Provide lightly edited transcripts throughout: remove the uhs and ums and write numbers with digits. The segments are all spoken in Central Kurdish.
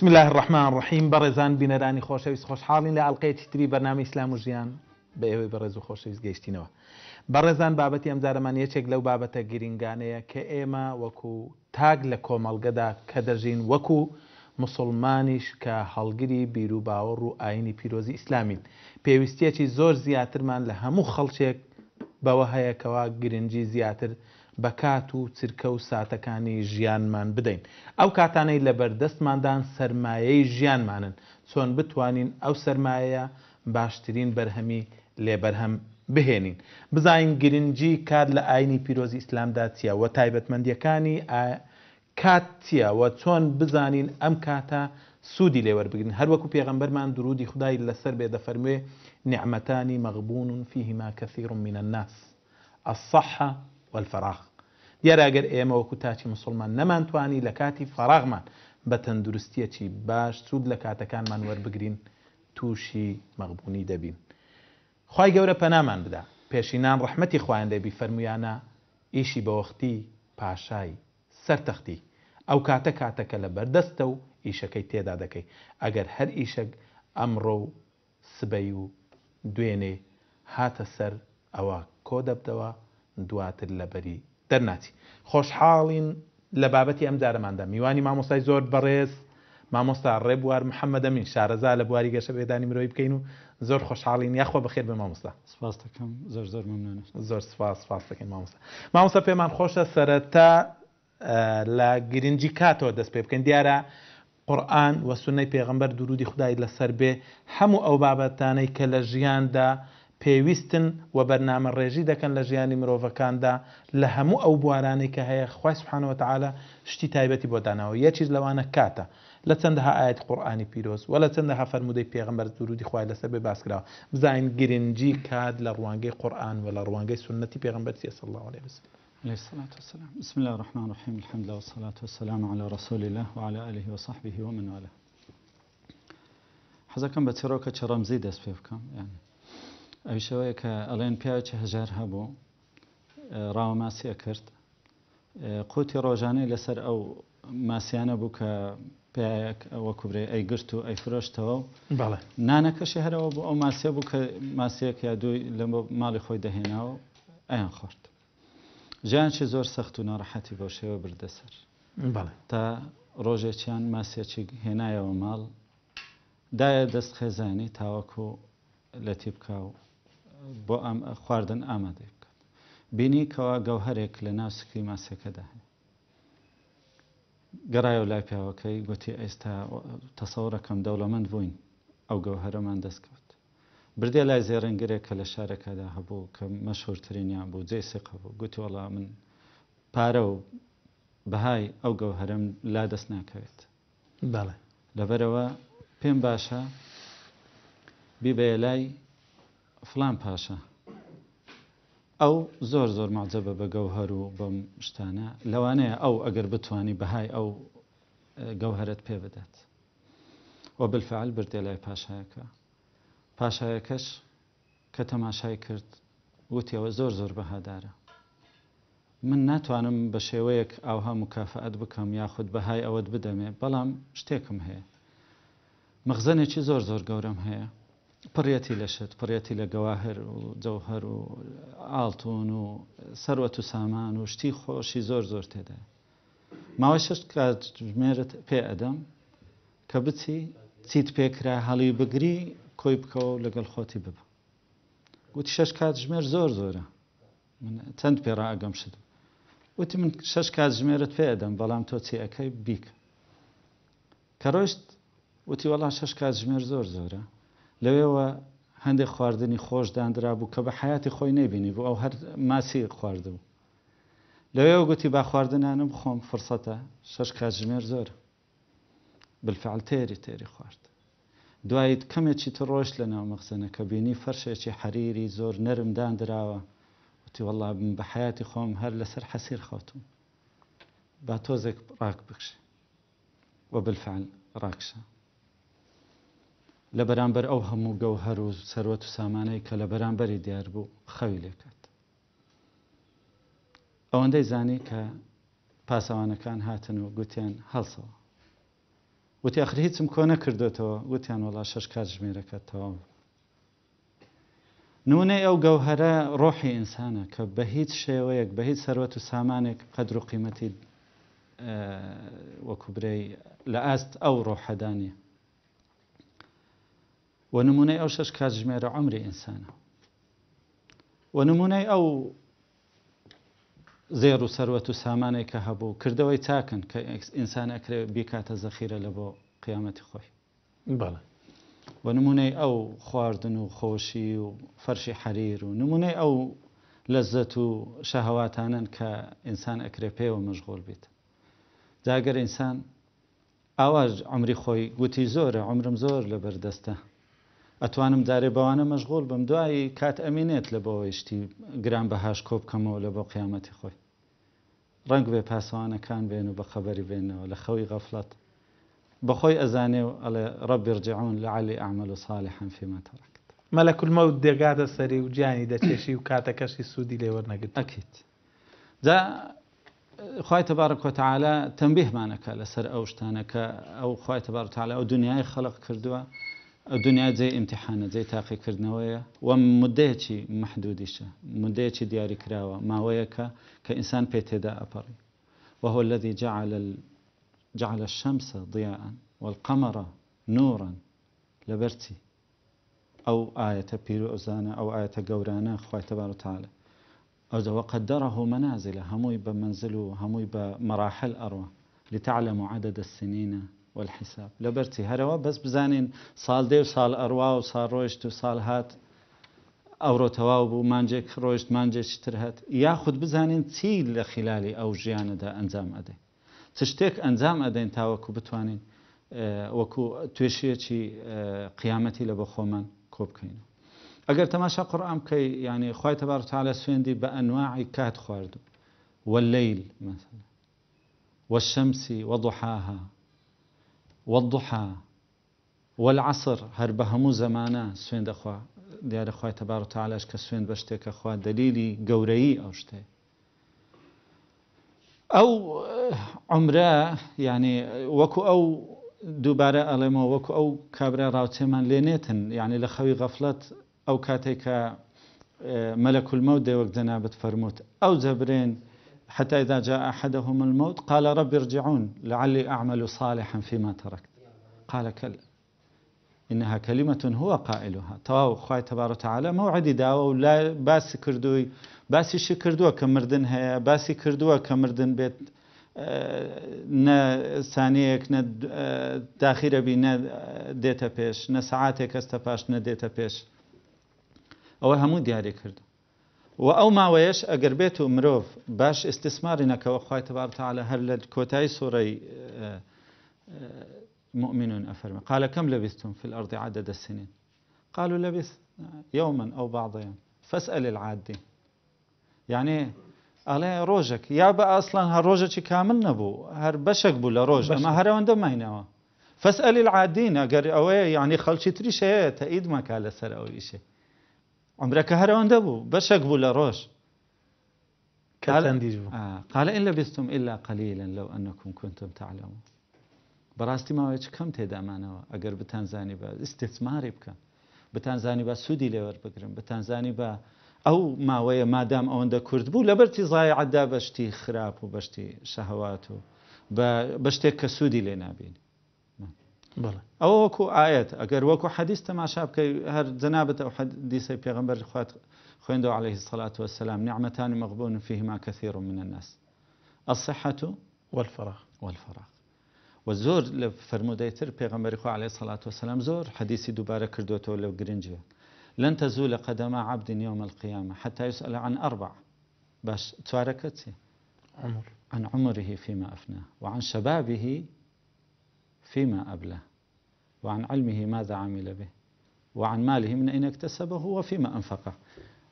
بسم الله الرحمن الرحیم بەڕێزان بینەرانی خۆشەویست خۆشحاڵین لە ئەڵقەیەکی تری بەرنامەی ئیسلام و ژیان بە ئێوەی بەڕێز و خۆشەویست گەیشتینەوە. بەڕێزان بابەتی ئەم جارەمان یەکێک لەو بابەتە گرنگانەیە کە ئێمە وەکو تاگ لە کۆمەڵگەدا کە دەژین وەکو مسلمانیش کە هەڵگری بیر و باوەڕ و ئاینی پیرۆزی ئیسلامین، پێویستیەکی زۆر زیاترمان لە هەموو خەڵکێک بەوە هەیەکەوە گرنگی زیاتر بە کات و چرکە و ساتەکانی ژیانمان بدەین. ئەو کاتانەی لە بەردەستماندان سەرمایەی ژیانمانن، چۆن بتوانین ئەو سەرمایەیە باشترین بەرهەمی لێبەرهەم بهێنین. بزانین گرنگی کات لە ئاینی پیرۆزی ئیسلامدا چییە و تایبەتمەندیەکانی کات چییە و چۆن بزانین ئەم کاتە سوودی لێوەربگرن. هەروەکو پێغەمبەرمان درودی خدای لەسەر بێ دەفەرموێ نعمەتانی مەغبون فیهما کەثیر من الناس الصحة والفراغ. دیارە ئەگەر ئێمە وەکو تاچی مسلمان نەمانتوانی لە کاتی فراغمان بە تەندروستیەکی باش سوود لە کاتەکانمان وەربگرین، تووشی مەغبونی دەبین. خوای گەورە پەنامان بدا. پێشینان ڕەحمەتی خوایان لێبی فەرمویانە ئیشی بەوەختی پاشای سەرتەختی. ئەو کاتە کاتەکە لە بەردەستە و ئیشەکەی تێدا دەکەی. ئەگەر هەر ئیشەک ئەمڕۆ و سبەی و دوێنێ هاتە سەر ئەوە کۆ دەبدەوە، دواتر لەبەری دەرناچی. خۆشحاڵین لە بابەتی ئەم جارەماندا میوانی مامۆستای زۆر بەڕێز مامۆستا ڕێبوار محەممەد ئەمین شارەزا لە بواری گەشە بێدانی مرۆی بکەین و زۆر خۆشحاڵین. یاخۆ بەخێر بە مامۆستا. سپاس دەکەم، زۆر ممنون. زۆر سپاس دەکەین مامۆستا. مامۆستا پێمان خۆشە سەرەتا لە گرنگی کاتەوە دەست پێ بکەین. دیارە قورئان و سونەی پێغەمبەر درودی خودای لەسەر بێ هەموو ئەو بابەتانەی کە لە ژیاندا پێویستن و بەرنامە ڕێژی دەکەن لە ژیانی مرۆڤەکاندا لە هەموو ئەو بوارانەی کە هەیە خوای سوبحانەوە وتعالە شتی تایبەتی بۆ داناوە. یەکیش لەوانە کاتە لە چەندەها ئاەت قورئانی پیرۆز و لە چەندەها فەرمودەی پێغەمبەر درودی خوای لەسەر بێ باس کراوە. بزانین گرنگی کات لە ڕوانگەی قورئان و لە ڕوانگەی سونەتی پێغەمبەر صلی الله عليه وسلم. عليه الصلاة والسلام. بسم الله الرحمن الرحيم. الحمد لله والصلاة والسلام على رسول الله وعلى آله وصحبه ومن والاه. حەزەکەم بە چیرۆکە ڕەمزی دەست پێ بکەم. یعنی ئەویشەوەیە کە ئەڵێن پیاوێکی هەژار هەبوو، ڕاوە ماسیە کرد، قوتی ڕۆژانەی لەسەر ئەو ماسیانە بوو کە پیاەک وەکو برێ ئەی گرت و ئەی فرۆشتەوە و نانەکەشی هەرەوە بوو. ئەو ماسیە بوو کە ماسیەک یا دوی لە ماڵی خۆی دەهێناوە ئەیان خۆرد. ژیانشی زۆر سەخت و ناڕەحەتی بۆ شێوە بردەسەر تا ڕۆژێکیان ماسیەکی هێنایەوە ماڵ، دایە دەست خێزانی تاوەکو لە تیبکە و بۆ خواردن ئامادە بکات. بینی کەوا گەوهەرێک لە ناو سکری ماسیەکەدا هەیە. گەڕایەوە لای پیاوەکەی گوتی ئێستا تەسەوڕەکەم دەوڵەمەند بووین، ئەو گەوهەرەمان دەستکەوت. بردێ لای زێڕنگرێک کە لە شارەکەدا هەبوو کە مەشهوورترینیان بوو، جێی سێقە بوو. گوتی وەڵا من پارە و بەهای ئەو گەوهەرم لا دەست ناکەوێت. لەبەرەوە پێم باشە بیبەیە لای فڵان پاشە، ئەو زۆر مەعجەبە بە گەوهەر و بەم شتانە، لەوانەیە ئەو ئەگەر بتوانی بەهای ئەو گەوهەرت پێ بدات. و بالفعل بردێ لای پاشایەکە. پاشایەکەش کە تەماشای کرد وتیەوە زۆر بەهادارە، من ناتوانم بە شێوەیەک ئاوها مکافەت بکەم یاخود بەهای ئەوەت بدەمێ، بەڵام شتێکم هەیە، مەخزنێکی زۆر گەورەم هەیە، پڕەتی لە شت، پڕەتی لە گەواهر و جەوهەر و ئاڵتون و سەروەت و سامان و شتی خۆشی زۆر تێدایە. ماوەی 6 کاتژمێرت پێ ئەدەم کە بچی چیت پێکرا هەڵی بگری کۆی بکەوە لەگەڵ خۆتی ببە. گوتی 6 کاتژمێر زۆرە، من چەند پێڕا ئەگەم شت. وتی من 6 کاتژمێرت پێ ئەدەم، بەڵام تۆ چی ئەەکەی بیکە. کە ڕۆیشت وتی وەڵا 6 کاتژمێر زۆرە. لەوێەوە هەندێک خواردنی خۆش دانرا بوو کە بە حیاتی خۆی نەبینی بوو، ئەو هەر ماسی خواردبوو. لەوێەوە گوتی با خواردنانم خۆم فرسەتە، 6 کاتژمێر زۆرە. بالفعل تێری خوارد. دوایی کەمێکی تر ڕۆیشت لە ناو مەخزنە کە بینی فەرشێکی حەریری زۆر نەرم دانراوە. وتی وەڵا بە حیاتی خۆم هەر لەسەر حەسیر خەوتم، با تۆزێک ڕاک بکشێ. و بالفعل ڕاکشە. لە بەرامبەر ئەو هەموو گەوهەر و سەروەت و سامانەی کە لە بەرامبەری دیار بوو خەوی لێکات. ئەوەندەی زانی کە پاسەوانەکان هاتن و گوتیان هەڵسەوە. وتی ئەخر هیچم کۆ نەکردوێتەوە وتیان وەڵا 6 کات ژمێرەکە تەواو نمونەی ئەو گەوهرە ڕۆحی ئینسانە کە بە هیچ شێوەیەک بە هیچ سەروەت و سامانێک قەدر و قیمەتی وەکو برەی لە ئاست ئەو ڕۆحەدانیە و نمونەی ئەو 6 کات ژمێرە عمری ئینسانە و نمونەی ئەو زێر و سەروەت و سامانێک کە هەبوو کردەوەی چاکن کە ئینسان ئەکرێ بیکاتە زەخیرە لە بۆ قیامەتی خۆی بەڵێ و نمونەی ئەو خواردن و خۆشی و فەرشی حەریر و نمونەی ئەو لەزەت و شەهەواتانن کە ئینسان ئەکرێ پێوە مەشغوڵ بیت جاگەر ئینسان ئاواژ عمری خۆی گوتی زۆرە عمرم زۆر لە بەردەستە ئەتوانم دارێ بەوانە مەشغوڵ بم دوایی کات ئەمینێت لە بۆەوەی شتی گران بەهاش کۆ بکەمەوە لە بۆ قیامەتی خۆی ڕەنگ بێ پاسەوانەکان بێن و بە خەبەری بێنەوە لە خەوی غەفڵەت بەخۆی ئەزانێ و ئەڵێ ڕەبی ارجعون لعلی ئەعمل صالحا فيما تركت مەلەک المەوت دێگاتە سەری و گیانی دەچێشی و کاتەکەشی سوودی لێ وەرنەگرت ئەکیت جا خوای تبارك وتعالى تنبیهمانەکە لەسەر ئەو شتانە کە ئەو خوای تبارك وتعالى ئەو دنیای خەڵق کردووە ئەو دنیا جێی ئیمتیحانە جێی تاقیکردنەوەیە و مدەیەکی محدودیشە مدەیەکی دیاری کراوە ماوەیەکە کە ئینسان پێ تێدا ئەپەڕی وهو الذي جعل الشمس ضياء والقمر نورا لبرتي أو آية بيروزانة أو آية قورانا خواه تبارك وتعالى وقدره منازل هموي بمنزله هموي بمراحل أروى لتعلموا عدد السنين والحساب لبرتي هروا بس بزانين صال دي وصال أروى وصال روشت وصال هات ئەوڕۆ تەواو بوو مانجێک ڕۆیشت مانجێکی تر هات یاخود بزانین چی لە خلالی ئەو ژیانەدا ئەنجام ئەدەین چ شتێک ئەنجام ئەدەین تاوەکو بتوانین وەکو توێشیەکی قیامەتی لە بۆ خۆمان کۆ بکەین ئەگەر تەماشا قورئان بکەی یعنی خوای تەبارەک وتعالە سوێندی بە ئەنواعی کات خواردو والليل مثلا والشمس وضحاها والضحى والعصر هەر بە هەموو زەمانە سوێن دەخوا دیارە خوای تەبارەک وتعالەش کە سوێن بە شتێکە خوا دەلیلی گەورەیی ئەو شتێ ئەو عمرە یعنی وەکو ئەو دووبارە ئەڵێمەوە وەکو ئەو کابرا ڕاوچێمان لێنێتن یعنی لە خەوی غەفڵەت ئەو کاتێک کە مەلەک المەوت دەوەک جەنابەت فەرمووت ئەو جەبرێن حتى إذا جاء أحدهم الموت قال رب ارجعون لعلي أعمل صالحا فيما تركت قال كلا إنها كلمة هو قائلها تواو خوای تبارك وتعالى موعدي داوە و لا باسی کردووی باسیشی کردووە کە مردن هەیە باسی کردووە کە مردن بێت نە سانەیەک نە داخیرە بی نە دێتە پێش نە سەعاتێک هەستە پاش نە دێتە پێش ئەوە هەموو دیاری کردو و ئەو ماوەیەش ئەگەر بێت و مرۆڤ باش ئیستیسماری نەکەوە خوای تبارك وتعالى هەر لە کۆتایی سوورەی مؤمنون أفرمي قال كم لبثتم في الأرض عدد السنين قالوا لبث يوما أو بعض يوم فاسأل العادين يعني على روجك يا بقى أصلا هالروجك كامل نبو هر بشك بو لروج أما هروانده ما ينوى فاسأل العادين أقر أوي يعني خلشي تري شيء تأيد ما كاله سر أو شيء عمرك هروانده بو بشك بو لروج قال إن لبثتم إلا قليلا لو أنكم كنتم تعلمون بەڕاستی ماوەیەکی کەم تێدامانەوە ئەگەر بتانزانی بە ئیستیسماری بکەن بتانزانی بە سوودی لێوەربگرن بتانزانی بە ئەو ماوەیە مادام ئەوەندە کورد بوو لەبەرتی زایعەتدا بەشتی خراپ و بەشتی شەهەوات و بە شتێک کە سوودی لێ نابینی ئەوە وەکو ئاەت ئەگەر وەکو حەدیث تەماشا بکەی هەر جەنابەت ئەو حەدیثەی پێغەمبەر خوێندەوە عليه الصلاة والسلام نعمتان مغبون فيهما كثير من الناس الصحة والفراغ وزور لفرموديتر پیغمبر خو عليه الصلاة والسلام زور حديثي دوباره كردوتو لو جرينجي لن تزول قدم عبد يوم القيامة حتى يسأل عن 4 باش تواركتي عن عمره فيما أفناه وعن شبابه فيما أبلاه وعن علمه ماذا عمل به وعن ماله من أين اكتسبه وفيما أنفقه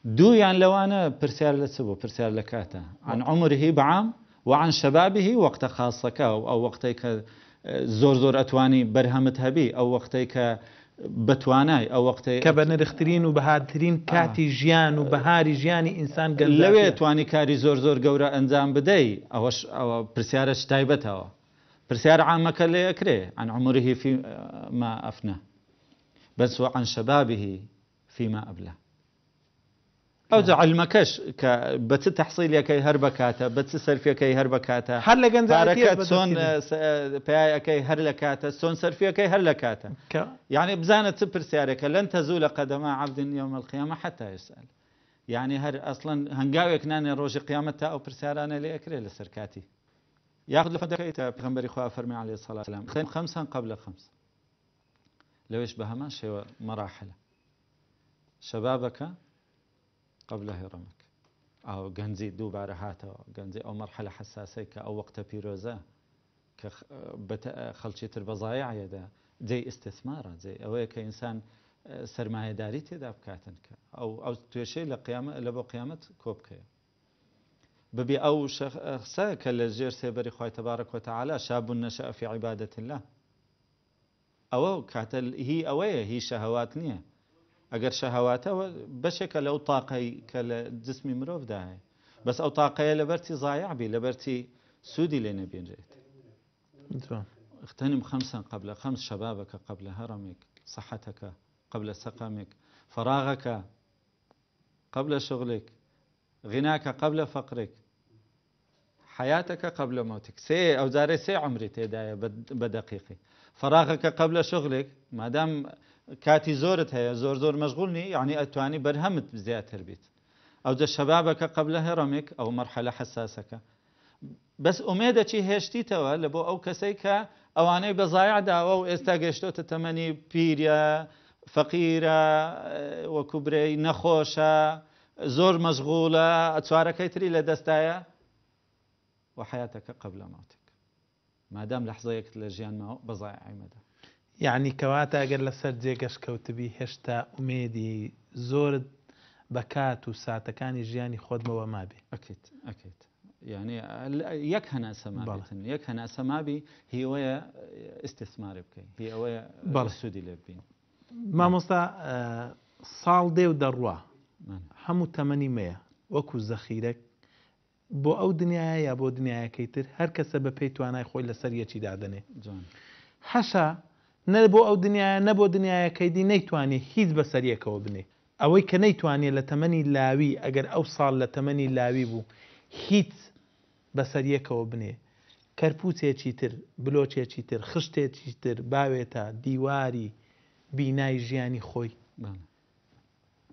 دو يعني لو أنا برسال لسبو برسال لكاته عن عمره بعام وعن شبابه وقت خاصك أو وقتك زور أتواني برهمت هبي أو وقتك بتواناي أو وقتك كبنرخترين وبهادرين كاتي جيان وبهاري جياني إنسان قلبي لوي تواني كاري زور قورا أنزام بدي أو برسيارة تايبتها پرسیار عامەکە لێ ئەکرێ عن عمره فيما أفناه بس وعن شبابه فيما أبلاه ئەو علمەکەش کە بەچ تەحسیلەکەی هەر بکاتە بەچ سەرفیەکەی هەر بکاتە هەر لە گەنجانەکەت چۆن پیاەکەی هەر لە کاتە چۆن سەرفیەکەی هەر لە کاتە یعنی بزانە چ پرسیارێکە لەن تەزوو لە قەدەما عەبد یوم القیامە حتا یسأل یعنی هەر ئەسڵەن هەنگاوێک نانێ ڕۆژی قیامەت تا ئەو پرسیارانە لێ ئەکرێ لەسەر کاتی یاخود لە دەکەیتە پێغەمبەری خوا فەرمی عەلەیهی السەڵاتو وەسەلام خەمسان قبل خەمس لەوێش بە هەمان شێوە مەراحلە شەبابەکە قبل هرمك أو جنزي دووبارە هاتەوە گەنجی ئەو مەرحەلە حساسەی کە ئەو وەختە پیرۆزە کە خەڵکیتر بە زایعەدا جێی ئیستثمارە جێی ئەوەیە کە ئینسان سەرمایەداری تێدا بکاتن کە ئەو توێشەی لە قیامەت لە بۆ قیامەت کۆ بکەیە ببێ ئەو شەخسە کە لە ژێر سێبەری خوای تەبارەک وتەعالا شاب نەشأ فی عیبادەت الله ئەوە کاتە هی ئەوەیە هی شەهەوات نییە ئەگەر شەهەواتەوە بەشێکە لەو تاقەی کە لە جسمی مرۆڤدا هەیە بەس ئەو تاقەیە لەبەرچی زایعبی لەبەرچی سوودی لێ نەبێنرێت اغتنم خمسا قبل خمس شبابك قبل هرمك صحتك قبل سقمك فراغك قبل شغلك غناك قبل فقرك حياتك قبل موتك سي أو زاري سي عمري تدايا بدقيقي فراغك قبل شغلك ما دام كاتي زورت هي زور مشغولني يعني أتواني برهمت بزيادة بيت أو ده شبابك قبل هرمك أو مرحلة حساسك بس أميدة شي هشتي توا لبو أو كسيكا أواني بضايع داوا واستاقشتو تتمني بيريا فقيرة وكبري نخوشة زور مشغولة أتوارك يتري لدستايا وحياتك قبل موتك ما دام لحظة يكتلجيان ما بضايع مدى يعني كواتا ئەگەر لەسەر جێگەش کەوتبی هێشتا ئومێدی زۆرت بەکات و ساتەکانی ژیانی خۆتمەوە مابێ ئەکەیت يعني يك هنا سمابتن يك هنا سمابي هي ويا استثمار بكي هي ويا سودي لبين مامۆستا ساڵ دێ و دەڕوا هەموو تەمەنی مەیە وەکو زەخیرەک بۆ ئەو دنیاە یا بۆ دنیایەکەی تر هەر کەسە بە پێی توانای خۆی لەسەر یەکی دادنێ حەشا نە بۆ ئەو دنیاە نە بۆ دنیایەکەی دی نەیتوانێت هیچ بەسەریەکەوە بنێ ئەوەی کە نەیتوانێت لە تەمەنی لاوی ئەگەر ئەو ساڵ لە تەمەنی لاوی بوو هیچ بەسەریەکەوە بنێ کەرپوچێکی تر بلۆچێکی تر خشتێکی تر باوێتە دیواری بینای ژیانی خۆی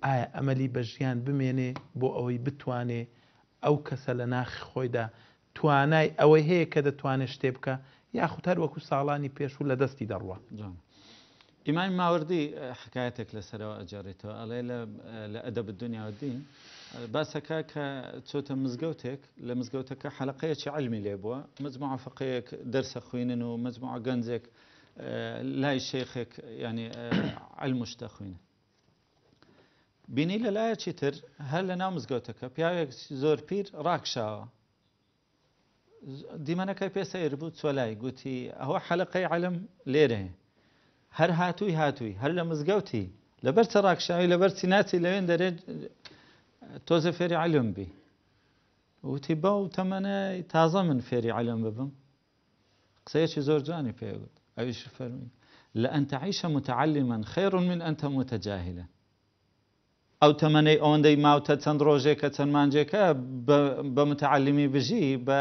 ئایا ئەمەلی بە ژیان بمێنێ بۆ ئەوەی بتوانێ ئەو کەسە لە ناخی خۆیدا توانای ئەوەی هەیە کە دەتوانێت شتێ بکە یاخود هەر وەکو ساڵانی پێش و لە دەستی دەڕوە ئیمان ماوردی حکایەتێک لەسەرەوە ئەجارێتەوە ئەڵێ لە ئەدەب الدنیا والدین باسەکە کە چۆتە مزگەوتێک لە مزگەوتەکە حەلقەیەکی علمی لێ بووە مجموعە فقەیەک دەرسە خوێنن و مجموعە گەنجێک لای شێخێک ینی علمشتە خوێنن بینی لە لایەکی تر هەر لە ناو مزگەوتەکە پیاوێک زۆر پیر ڕاکشاوە دیمەنەکەی پێسەیر بوو چۆلای گوتی ئەوە حەلقەی علم لێرە هەر هاتووی هەر لە مزگەوتی لەبەر چە ڕاکشاوی لەبەر چی ناچی لەوێن دەرێت تۆزە فێری علم بی وتی باو تەمەنە تازە من فێری علم ببم قسەیەکی زۆر جوانی پێگوت ئەویش فەرمی لأن تعيش متعلما خير من أن تموت جاهلا ئەو تەمەنەی ئەوەندەی ماوتە چەند ڕۆژێکە چەند مانجێکە بە متعلمی بژی بە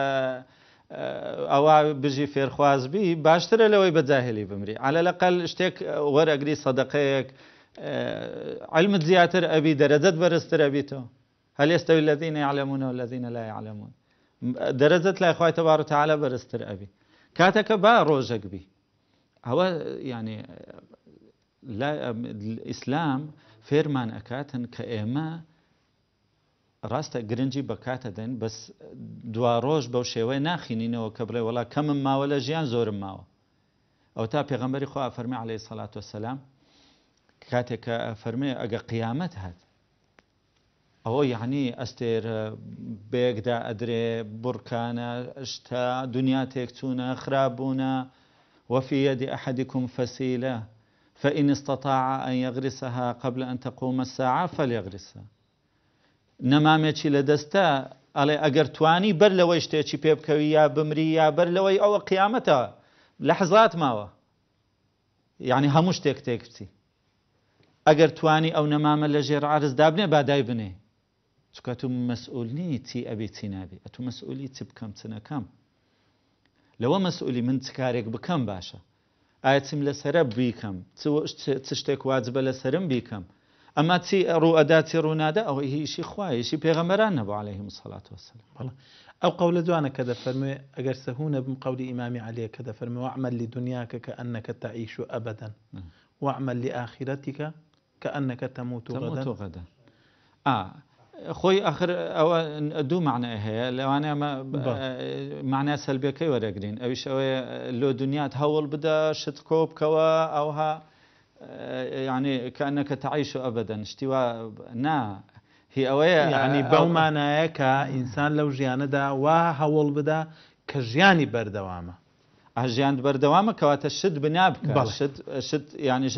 ئەوە بژی فێرخوازبی باشترە لەوەی بە جاهلی بمری على الأقل شتێک وەرەگری سەدەقەیەک علمت زیاتر ئەبی دەرەجەت بەرزتر ئەبیتەوە هل يستوي الذين يعلمون والذين لا يعلمون دەرەجەت لای خوای تەبارەک و تەعالە بەرزتر ئەبی کاتەکە با ڕۆژێک بی ئەوە یعنی ئیسلام فێرمان ئەکاتن کە ئێمە ڕاستە گرنگی بەکاتە دەن بەس دوا ڕۆژ بەو شێوەیە ناخینینەوە کە بڵێ وەڵا کەمم ماوە لە ژیان زۆرم ماوە ئەو تا پێغەمبەری خوا فەرمی عەلەیهی سەڵاتو وەسەلام کاتێک کە فەرمێ ئەگە قیامەت هات ئەوە یعنی ئەستێر بێگدا ئەدرێ بڕکانە شتا دنیا تێکچوونە خراببوونە وفي يد أحدكم فسيلة فإن استطاع أن يغرسها قبل أن تقوم الساعة فليغرسها نەمامێکی لە دەستە ئەڵێ ئەگەر توانی بەر لەوەی شتێکی پێ بکەوی یا بمری یا بەر لەوەی ئەوە قیامەتە لحظات ماوە یعنی هەموو شتێک تێک بچی ئەگەر توانی ئەو نەمامە لە ژێر عارزدا بنێ بادای بنێ چکە تو مەسئولنی چی ئەبێ چی نابێ ئەتو مەسئولی چ بکەم چ نەکەم لەوە مەسئولی من چ کارێک بکەم باشە ئایا چیم لەسرە بیکەم چ شتێک واجبە لەسرم بیکەم ئەمە چی ڕوئەدا چی ڕوونادا ئەوە هیچی خوایە هیچی پێغەمبەران نەبوو عەلەیهیم السەڵات وەسەلام ئەو قەولە جوانە کە دەفەرموێ ئەگەر سەهونە بم قەولی ئیمامی عەلیە کە دەفەرموێ وەعمەل لدونیاکە کەئەنەکە تەعیش ئەبەدەن وەعمەل لآخرەتیکە کەئەنەکە تەموت غەدەن خۆی ئاخر ئەوە دوو معنای هەیە لەوانەیە معنای سەلبیەکەی وەرەگرین ئەویش ئەوەیە لۆ دنیات هەوڵ بدە شت کۆ بکەوە ئەوها یعنی کەئەنەکە تەعیش ئەبەدەن شتیوا نا هی ئەوەیە یعنی بەو مانایە کە ئینسان لەو ژیانەدا وا هەوڵ بدە کە ژیانی بەردەوامە ژیان بەردەوامە کەواتە شت بنا بکە شت ینی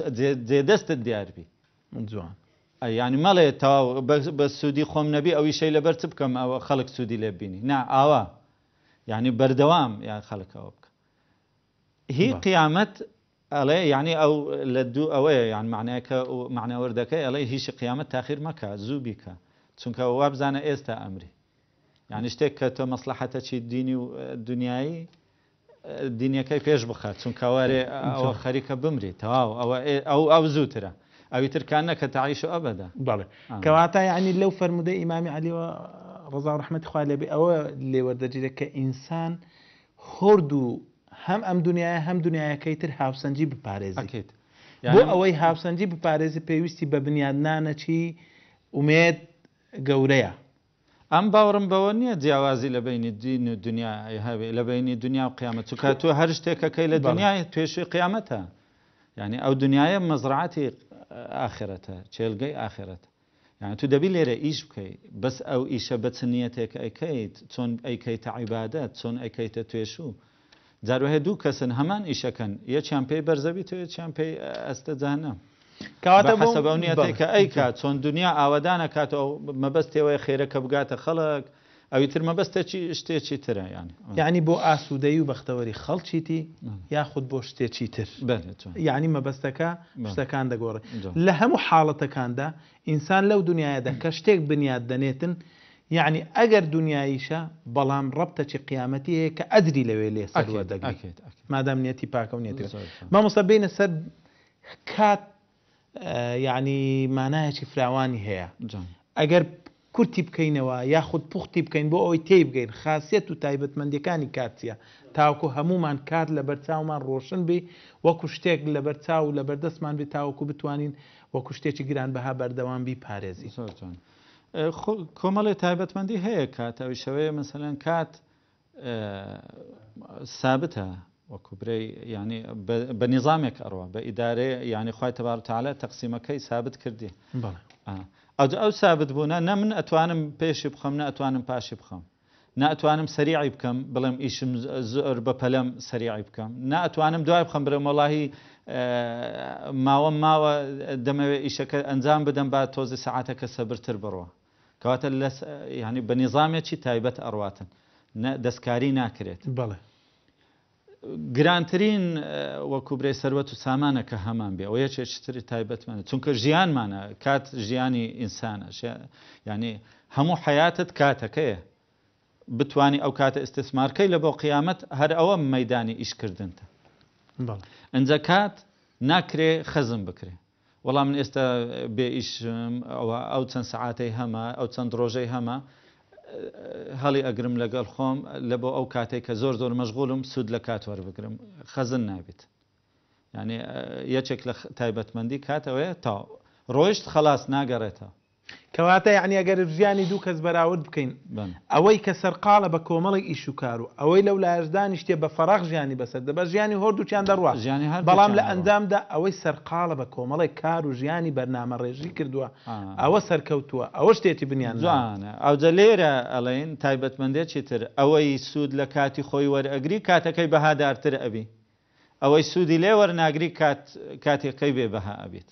جێدەستت دیاربی جوان ینی مەڵێ تەواو بە سوودی خۆم نەبی ئەوی شەی لەبەر چ بکەم ئەوە خەڵک سوودی لێ بینی نا ئاوا یعنی بەردەوام یان خەڵکەوە بکە هی قیامەت ئەڵێ یعنی ئەو لە دوو ئەوەیە یان معنایەکە معناوەردەکەی ئەڵێ هیچی قیامەت تاخیر مەکە زوو بیکە چونکە وا بزانە ئێستا ئەمری یعنی شتێک کە تۆ مەسلحەتەکی دینی و دنیایی دینیەکەی پێش بخات چونکە وارێ ئەوە خەریکە بمری تەواو ئەو زووترە ئەوی ترکانە کە تەعیش ئەبەدا بەڵێ کەواتە یعنی لەو فەرمودەی ئیمامی عەلیەوە ڕەزا و ڕەحمەتی خوای لێبێ ئەوە لێوەردەگیرێت کە ئینسان هۆرد و هەم ئەم دنیاە هەم دنیاەکەی تر هاوسەنجی بپارێزیت بۆ ئەوەی هاوسەنجی بپارێزی پێویستی بە بنیادنانەچی ئومێد گەورەیە ئەم باوەڕم بەوە نییە جیاوازی لە بینی دین و دنیای هەوێ لە بینی دنیا و قیامەت چونکە تۆ هەر شتێکەکەی لە دنیای توێشوی قیامەتە یعنی ئەو دنیاە مەزرعەتی ئاخرەتە چێلگەی ئاخرەتە یعنی تو دەبی لێرە ئیش بکەیت بەس ئەو ئیشە بە چنیەتێک ئەیکەیت چۆن ئەیکەیتە عیبادەت چۆن ئەیکەیتە توێشوو جاروهەیە دوو کەسن هەمان ئیشەکەن یەکیان پێی بەرزەبی تو یەکیان پێی ئەستە جەهەنەم کەواتە حەسەب ئەو نیەتێکە ئەیکات چۆن دنیا ئاوادانە کاتەوە مەبەستەوەی خێرەکە بگاتە خەڵک ئەوی تر مەبەستێکی شتێکی ترە یعنی بۆ ئاسوودەی و بەختەوەری خەڵکیتی یاخود بۆ شتێکی تر یعنی مەبەستەکە شتەکان دەگۆڕێت لە هەموو حاڵەتەکاندا ئینسان لەو دنیاەدا کە شتێک بنیاد دەنێتن یعنی ئەگەر دنیاییشە بەڵام ڕەبتەکی قیامەتی هەیە کە ئەدری لەوێ لێ سەروە دەگرێت مادام نیەتی پاکە و نیەتی مامۆستا بینە سەر کات یعنی مانایەکی فراوانی هەیە ئەگەر کورتی بکەینەوە یاخود پوختی بکەین بۆ ئەوەی تێی بگەین خاصیت و تایبەتمەندیەکانی کاتچیە تاوکو هەمومان کات لە بەرچاومان ڕۆشن بێ وەکو شتێک لە بەرچاو و لە بەردەستمان بێ تاوەکو بتوانین وەکو شتێکی گرانبەها بەردەوام بی پارێزی کۆمەڵی تایبەتمەندی هەیە کات ئەوی شەوەیە مەسەلەن کات سابتە وەکو برەی ینی بە نظامێک ئەڕوە بە ئیدارێ ینی خوای تەبارەک و تەعالا تەقسیمەکەی سابت کردی ئەو سابت بوونە نە من ئەتوانم پێشی بخەم نە ئەتوانم پاشی بخەم نە ئەتوانم سەریعی بکەم بڵێم ئیشم زۆر بە پەلەم سەریعی بکەم نە ئەتوانم دوای بخەم برێم وەڵاهی ماوە دەمەوێت ئیشەکە ئەنجام بدەم با تۆزی سەعاتەکە سەبرتر بڕوە کەواتە ینی بە نیظامێکی تایبەت ئەڕواتن دەستکاری ناکرێت بەڵێ گرانترین وەکو برێ سەروەت و سامانە کە هەمان بێ ئەو یەکێکتری تایبەتمانە چونکە ژیانمانە کات ژیانی ئینسانە ینی هەموو حیاتت کاتەکەیە بتانی ئەو کاتە ئستثمارکەی لە بۆ قیامەت هەر ئەوە مەدانی ئیشکردنتە ئەنجە کات ناکرێ خەزم بکرێ وەڵام من ئێستا بێ ئیشم ئەو چەند سەعاتەی هەمە ئەو چەند ڕۆژەی هەمە هەڵی ئەگرم لەگەڵ خۆم لە بۆ ئەو کاتێک کە زۆر مەشغوڵم سوود لە کات وەربگرم خەزن نابێت یعنی یەکێک لە تایبەتمەندی کاتەوەیە تا ڕۆیشت خلاص ناگەڕێتەوە کەواتە یعنی ئەگەر ژیانی دوو کەس بەراورد بکەین ئەوەی کە سەرقاڵە بە کۆمەڵی ئیش و کار و ئەوەی لەو لایەشدانی شتێ بە فەراغ ژیانی بەسەر دەبە ژیانی هەردووچیان دەڕوا بەڵام لە ئەنجامدا ئەوەی سەرقاڵە بە کۆمەڵی کار و ژیانی بەرنامە ڕێژی کردووە ئەوە سەرکەوتووە ئەوە شتێتی بنیان جوانە ئەوجە لێرە ئەڵێن تایبەتمەندێکی تر ئەوەی سوود لە کاتی خۆی وەرئەگری کاتەکەی بەهادارتر ئەبی ئەوەی سوودی لێ وەرناگری کاتێکەکەی بێ بەها ئەبێت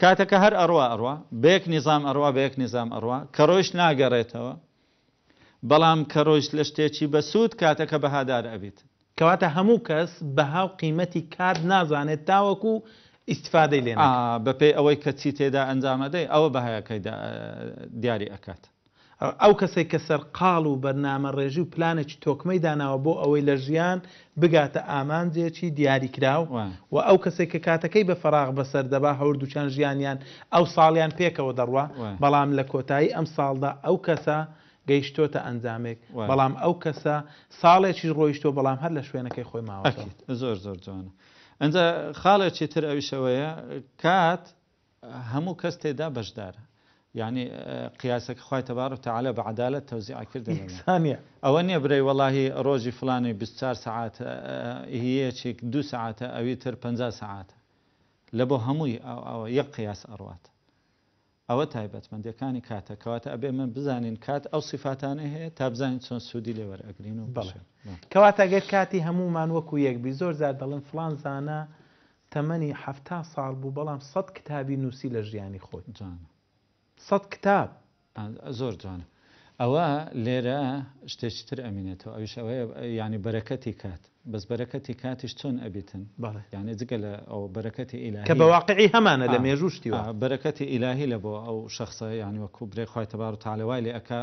کاتەکە هەر ئەڕوا بەیەک نیزام ئەڕوا بەیەک نیزام ئەڕوا کە ڕۆیش ناگەڕێتەوە بەڵام کە ڕۆیش لە شتێکی بە سوود کاتەکە بەهادار ئەبێت کەواتە هەموو کەس بەهاو قیمەتی کات نازانێت تاوەکو ئیسفادەی لێ بەپێی ئەوەی کە چی تێدا ئەنجامەدەی ئەوە بەهایەکەی دیاری ئەکات. ئەو کەسێک کە سەرقاڵ و بەرنامە ڕێژی و پلانێکی تۆکمەی داناوە بۆ ئەوەی لە ژیان بگاتە ئامانجێکی دیاریکراو و ئەو کەسێک کە کاتەکەی بە فەراغ بەسەر دەبا هەوردووچان ژیانیان ئەو ساڵیان پێکەوە دەڕوا بەڵام لە کۆتایی ئەم ساڵدا ئەو کەسە گەیشتۆتە ئەنجامێک بەڵام ئەو کەسە ساڵێکی ڕۆیشتۆ بەڵام هەر لە شوێنەکەی خۆی ماوە. زۆر زۆر جوانە. ئەنجا خاڵێکی تر ئەویشەوەیە کات هەموو کەس تێدا بەشدارە. یعنی قیاسەکە خوای تەبارەک و تەعالە بە عەدالەت تەوزیع کردن ئەوە نییە برێ وەڵاهی ڕۆژی فلانی 24 ساعات هیەیەکی 2 ساعاتە ئەوی تر 50 ساعاتە لە بۆ هەمووی ئەوە یەک قیاس ئەڕوات. ئەوە تایبەتمەندیەکانی کاتە کەواتە ئەبێ من بزانین کات ئەو صفاتانە هەیە تا بزانین چۆن سوودی لێ وەرئەگرین و کەواتە گەر کاتی هەمومان وەکو یەکبی زۆر زار دەڵێن فلان زانە تەمەنی 70 ساڵ بوو بەڵام 100 کتابی نووسی لە ژیانی خۆی. جوانە 100 کتاب زۆر جوانە. ئەوە لێرە شتێکی تر ئەمینێتەوە ئەوش ئەوەیە ینی بەرەکەتی کات بەس بەرەکەتی کاتیش چۆن ئەبیتن یعنی جگە لە ئەو بەرەکەتی ئیلاهی کە بە واقعی هەمانە لە مێژوشتیوە بەرەکەتی ئیلاهی لە بۆ ئەو شخصە ینی وەکو برێ خوای تەبارەک و تەعالە وای لێ ئەکا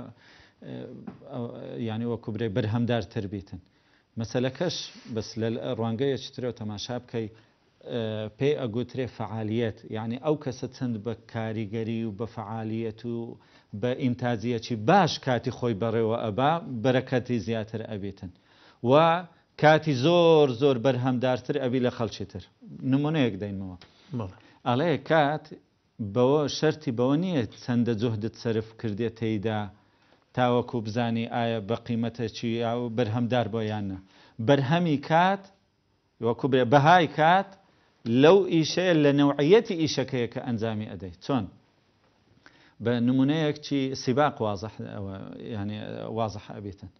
ینی وەکو برێ بەرهەمدار تر بیتن. مەسەلەکەش بەس لە ڕوانگەیەکی ترەوە تەماشا بکەی پێی ئەگوترێ فعالیت یعنی ئەو کەسە چەند بە کاریگەری و بە فعالیت و بە ئینتاجیەکی باش کاتی خۆی بەڕێوە ئەبا بەرەکەتی زیاتر ئەبێتن و کاتی زۆر زۆر بەرهەمدارتر ئەبی لە خەڵکی تر. نمونەیەک دەینەوە ئەڵەیە کات بەوە شەرتی بەوە نییە چەندە جوهدت سەرف کردێت تێیدا تاوەکو بزانی ئایا بە قیمەتێکی یا بەرهەمدار بۆ یانە بەرهەمی کات وەکو برێ بەهای کات لەو ئیشەیە لە نەوعیەتی ئیشەکەیە کە ئەنجامی ئەدەیت. چۆن بە نمونەیەکی سیباق وازح ینی وازح ئەبێتن.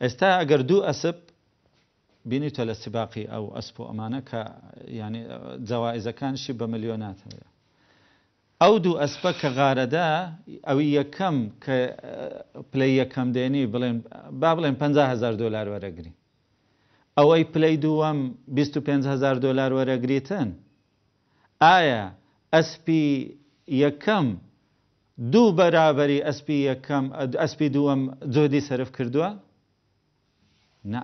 ئێستا ئەگەر دوو ئەسب بینیتە لە سیباقی ئەو ئەسپ و ئەمانە کە ینی جەوائزەکانشی بە ملیۆنات هەیە ئەو دوو ئەسپە کە غارەدا ئەوی یەکەم کە پلەی یەکەم دێنی بڵێن با بڵێن $50,000 وەرەگری ئەوەی پلەی دووەم $25,000 وەرەگریتن ئایا ئەسپی یەکەم دوو بەرابەری ئەسپی یەکەم ئەسپی دووەم جۆدی سەرف کردووە؟ نا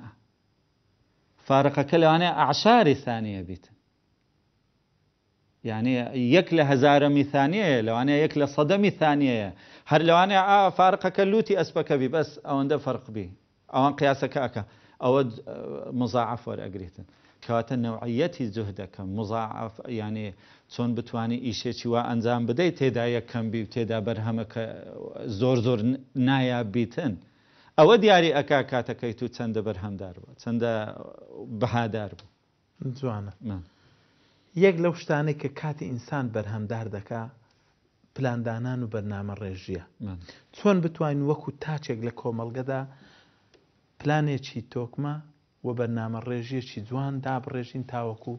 فارقەکە لەوانەیە ئەعشاری ثانیە بیتن یعنی یەک لە هەزارەمی ثانیەیە لەوانەیە یەک لە سەدەمی ثانیەیە هەر لەوانەیە فارقەکە لوتی ئەسپەکە بی بەس ئەوەندە فەرق بی ئەوان قیاسەکە ئەکە ئەوە مضاعف وەرئەگریتن. کەواتە نەوعیەتی جوهدەکە مضاعف ینی چۆن بتوانی ئیشێکی وا ئەنجام بدەیت تێدا یەکەم بی و تێدا بەرهەمەکە زۆر زۆر نایابیتن ئەوە دیاری ئەکا کاتەکەیت و چەندە بەرهەمدار بوو چەندە بەهادار بوو. جوانە یەک لەو شتانەی کە کاتی ئینسان بەرهەمدار دەکا پلاندانان و بەرنامە ڕێژیە. چۆن بتوانین وەکو تاچێک لە کۆمەڵگەدا پلانێکی تۆکمە و بەرنامە ڕێژیەکی جوان دابڕێژین تاوەکو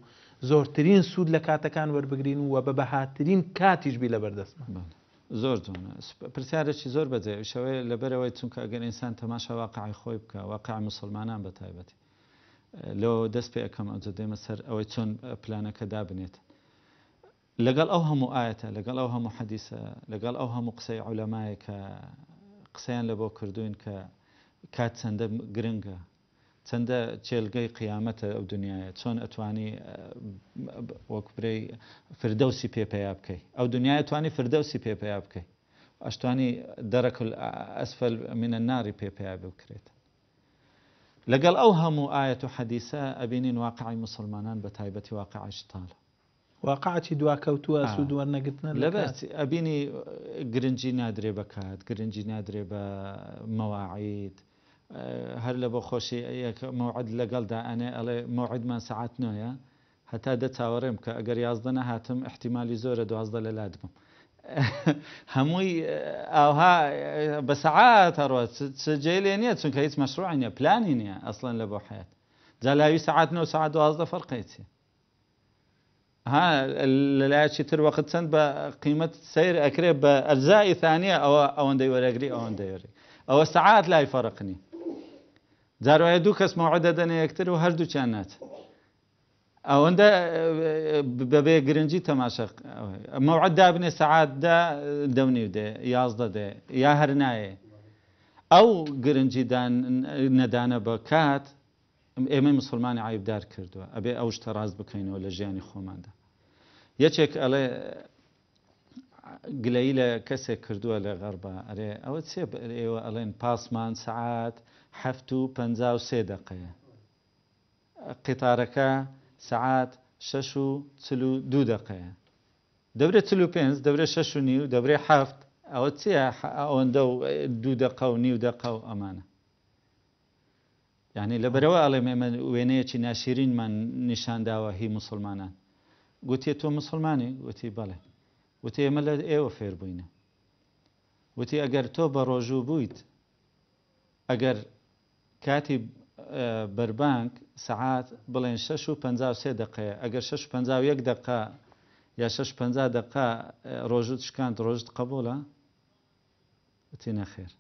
زۆرترین سوود لە کاتەکان وەربگرین و بە بەهاترین کاتیش بی لە بەردەستمە. زۆر جوانە پرسیارێکی زۆر بەجێ شەوەیە لەبەرەوەی چونکە ئەگەر ئینسان تەماشا واقعی خۆی بکە واقع مسلمانان بە تایبەتی لەوە دەست پێ ئەەکەم ئەوجە دێمە سەر ئەوەی چۆن پلانەکە دابنێت لەگەڵ ئەو هەموو ئاەتە لەگەڵ ئەو هەموو حەدیسە لەگەڵ ئەو هەموو قسەی عولەمایە کە قسەیان لە بۆ کردوین کە کات چەندە گرنگە چەندە چێلگەی قیامەتە ئەو دنیاە چۆن ئەتوانی وەکبرەی فردەوسی پێپەیا بکەی ئەو دنیای توانی فردەوسی پێپەیا بکەی ئەشتوانی دەرەک ئەسفەل منە ناری پێپەیا بکرێت. لەگەڵ ئەو هەموو ئاەت و حەدیسە ئەبینین واقعی مسلمانان بە تایبەتی واقعی شتاڵە واقعی دواکەوتووە سوود وەرنەگرتنە لەبەر ئەبینی گرنگی نادرێ بە کات گرنگی نادرێ بە مەواعید هەر لە بۆ خۆشی مەوعد لەگەڵدا ئەنێ ئەڵێ مەوعدمان سەعات 9 هەتا دە چاوەڕێم کە ئەگەر 11 نەهاتم احتیمالی زۆرە 12 لە لات بم هەمووی ئاها بە سەعات هەڕوە جێ لێ نییە چونکە هیچ مەشروعی نییە پلانی نییە ئەسڵەن لە بۆ حیات جالاوی سەعات 9 ساعت 12 فەرقێتی ها لەلایەکی تر وەخت چەند بە قیمەت سیر ئەکرێ بە ئەرزای ثانیە ئەوە ئەوەندەی وەرەگری ئەوەندەی وەرەگری ئەوە سەعات لای فەرقنی جاروایە دوو کەس مەوعدە دەنێ یەکتر و هەردووچیان ناچێت ئەوەندە بەبێ گرنگی تەماشا مەوعد دابنێ سەعات دەونی دێ 11 دێ یا هەر نایێ ئەو گرنگی نەدانە بە کات ئێمە مسلمانی عیبدار کردووە ئەبێ ئەو شتە ڕاست بکەینەوە لە ژیانی خۆماندا یەکێک ئەڵێ گلەی لە کەسێک کردووە لە غەربە ئەرێ ئەوە چێ ئێوە ئەڵێن پاسمان سەعات 7:53 دقەیە قیتارەکە سەعات 6:42 دقەیە دەبرێت 45 دەبرێت 6:30 دەبرێت 7 ئەوە چیە ئەوەندە 2 دقە و نیو دقە و ئەمانە یعنی لەبەرەوە ئەڵێ ئێمە وێنەیەکی ناشرینمان نیشانداوە هی مسلمانان گوتی تۆ مسلمانی گوتی بەڵێ وتی ئێمە لە ئێوە فێر بووینە وتی ئەگەر تۆ بە ڕۆژوو بوویت ئەگەر کاتی بەربانک سەعات بڵێن 6:53 دقەیە ئەگەر 6:51 دقە یا 6:50 دقە ڕۆژت شکاند ڕۆژت قبوڵە وتی نەخێر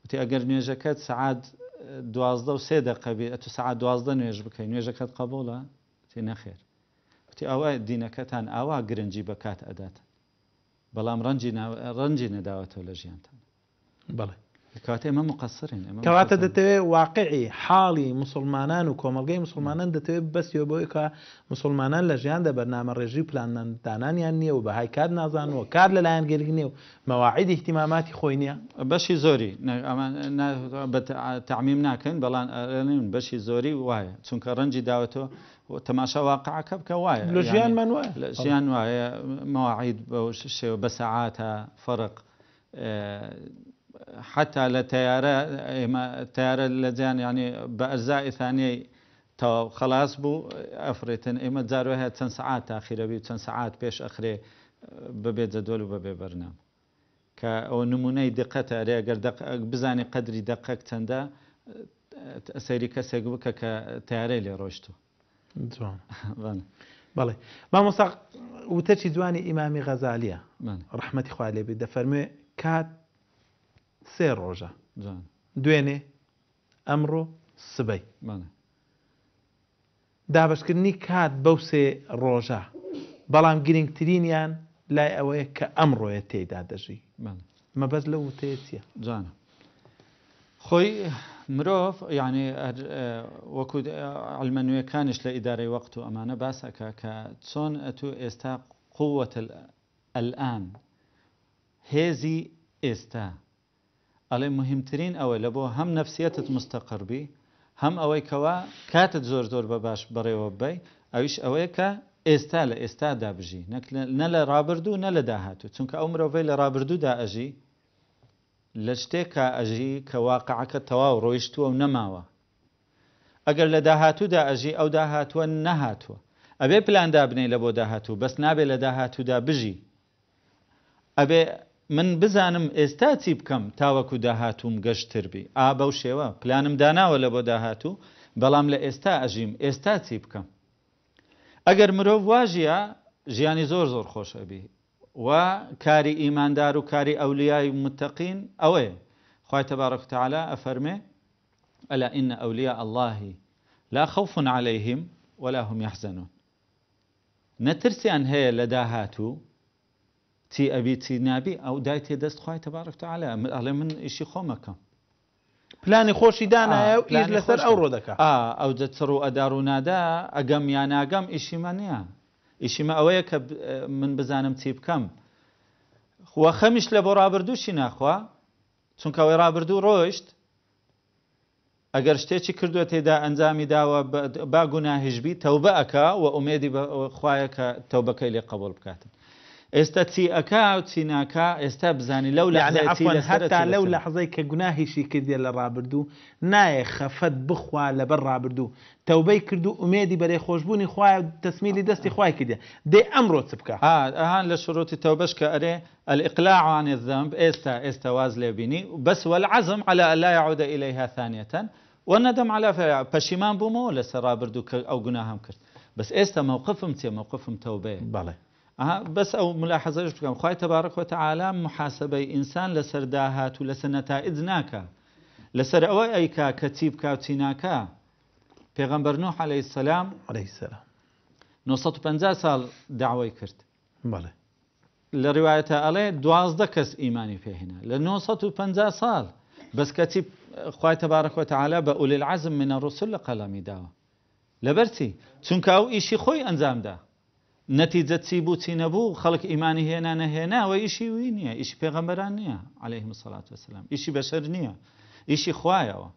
وتی ئەگەر نوێژەکەت سەعات 12:03 دقە بێ ئەتو سەعات 12 نوێژ بکەین نوێژەکەت قبوڵە وتی نەخێر وتی ئەوە دینەکەتان ئاوا گرنگی بە کات ئەدات بەڵام ڕەنجی نەداوەتەوە لە ژیانتان بەڵێ کاتێ ئێمە مقصرین کەواتە دەتەوێت واقعی حاڵی مسلمانان و کۆمەلگەی مسلمانان دەتەوێت بەسیەوە بۆی کە مسلمانان لە ژیاندا بەرنامە ڕێژی پلاندانانیان نییە و بەهای کار نازانەوە کار لەلایەن گەلگ نییە و مەواعید احتیماماتی خۆی نییە بەشی زۆری بە تعمیم ناکەن بەڵام بەشی زۆری وایە چونکە ڕەنجی داوەتەوە تەماشا واقعەکە بکە وایە لە ژیانمان وایە لە ژیان وایە مەواعید بە شێوە بە سەعاتە فەرق حتى لتيارة تيارة لجان يعني بأجزاء ثانية تو خلاص بو أفريتن إما زاروها 10 ساعات أخيرة بي 10 ساعات بيش أخرى ببيت جدول وببيت برنامج كأو نمونة دقة أري أجر دقة بزاني قدري دقة تندا سيري كسيجوك كتيارة اللي روشتو. زمان. بالله ما مصق وتشي جواني إمامي غزالية رحمة إخوة عليه بدأ فرمي كات سێ ڕۆژە دوێنێ ئەمڕۆ سبەی دابشکردنی کات بەو سێ ڕۆژە بەڵام گرنگترینیان لای ئەوەیە کە ئەمڕۆیە تێیدا دەژی مەبەست لە وتەیە چییە جانە خۆی مرۆڤ یعنی وەکو علمە نوێیەکانش لە ئیدارەی وەقت و ئەمانە باسەکە کە چۆن ئەتو ئێستا قووەتە الآن هێزی ئێستا ئەڵێ مهمترین ئەوە لە بۆ هەم نەفسیەتت مستەقر بی هەم ئەوەی کەوا کاتت زۆر زۆر بە باش بەڕێوە بی ئەویش ئەوەیە کە ئێستا لە ئێستادا بژی نە لە ڕابردوو نە لە داهاتوو چونکە ئەو مرۆڤەی لە ڕابردوودا ئەژی لە شتێکە ئەژی کە واقعەکە تەواو ڕۆیشتووە و نەماوە ئەگەر لە داهاتوودا ئەژی ئەو داهاتووە نەهاتووە ئەبێ پلاندا بنێ لە بۆ داهاتوو بەس نابێت لە داهاتوودا بژی ئەبێ من بزانم ئێستا چی بکەم تاوەکو داهاتووم گەشتتر بی بەو شێوە پلانم داناوە لە بۆ داهاتوو بەڵام لە ئێستا ئەژیم ئێستا چی بکەم ئەگەر مرۆڤ واژیە ژیانی زۆر زۆر خۆشە بی و کاری ئیماندار و کاری ئەولیای متەقین ئەوەیە خوای تەبارەک و تەعالا ئەفەرمێ ئەلا ئین ئەولیاء الله لا خوف عليهم ولا هم يحزنون نەترسیان هەیە لە داهاتوو تی ئەبی تی نابی ئەو دای تێدەست خوای تەبارەک و تەعالا ئەڵێ من ئیشی خۆمەکەم پلانی خۆشی دانایە و ئیش لەسەر ئەو ڕۆ دەکات ئەو جەچڕ و ئەدار و نادا ئەگەم یا ناگەم ئیشیمە نییە ئیشیمە ئەوەیە کە من بزانم چی بکەم خوا خەمیش لە بۆ ڕابردووشی ناخوا چونکە ئەوەی ڕابردوو ڕۆیشت ئەگەر شتێکی کردووە تێدا ئەنجامی داوە با گوناهیش بی تەوبە ئەکا و ئومێدی خوایە کە تەوبەکەی لێ قبول بکاتن ئێستا چی ئەکا و چی ناکا ئێستا بزانی لەو هەتا لەو لەحظەی کە گوناهیشی کردێ لە ڕابردوو نایە خەفەت بخوا لەبەر ڕابردوو تەوبەی کردو ئومێدی بەرێ خۆشببوونی خوای تەسمیلی دەستی خوای کردێ دێ ئەمڕۆ چ بکە ئەهان لە شروعی تەوبەش کە ئەرێ الإقلاع عن الذنب ئێستا واز لێ بینی بس والعزم على ألا يعود إليها ثانية والندم على پەشیمان بوومەوە لەسەر ڕابردوو کە ئەو گوناهام کرد بس ئێستا موقفم چێ موقفم تەوبەیە بەڵێ بس ئەو ملاحەزەش بکەم خوای تەبارەک و تەعالا محاسبەی ئینسان لەسەر داهات و لەسەر نەتائج ناکە لەسەر ئەوە ئەیکا کە چی بکا و چی ناکا پێغەمبەر نوح عەلەیهی سەلام عليه السلام 950 ساڵ داوای کرد بەڵێ لە ڕواایەتە ئەڵێ 12 کەس ئیمانی پێهێنا لە 950 ساڵ بەس کەچی خوای تەبارەک وتەعالا بە ئولی العەزم من الرسل لە قەڵەمی داوە لەبەرچی چونکە ئەو ئیشی خۆی ئەنجامدا نەتیجە چی بوو چی نەبوو خەڵک ئیمانی هێنا نەهێنا ئەوە ئیشی وی نییە ئیشی پێغەمبەران نییە عەلەیهیم السەڵات وەسەلام ئیشی بەشەر نییە ئیشی خوایەوە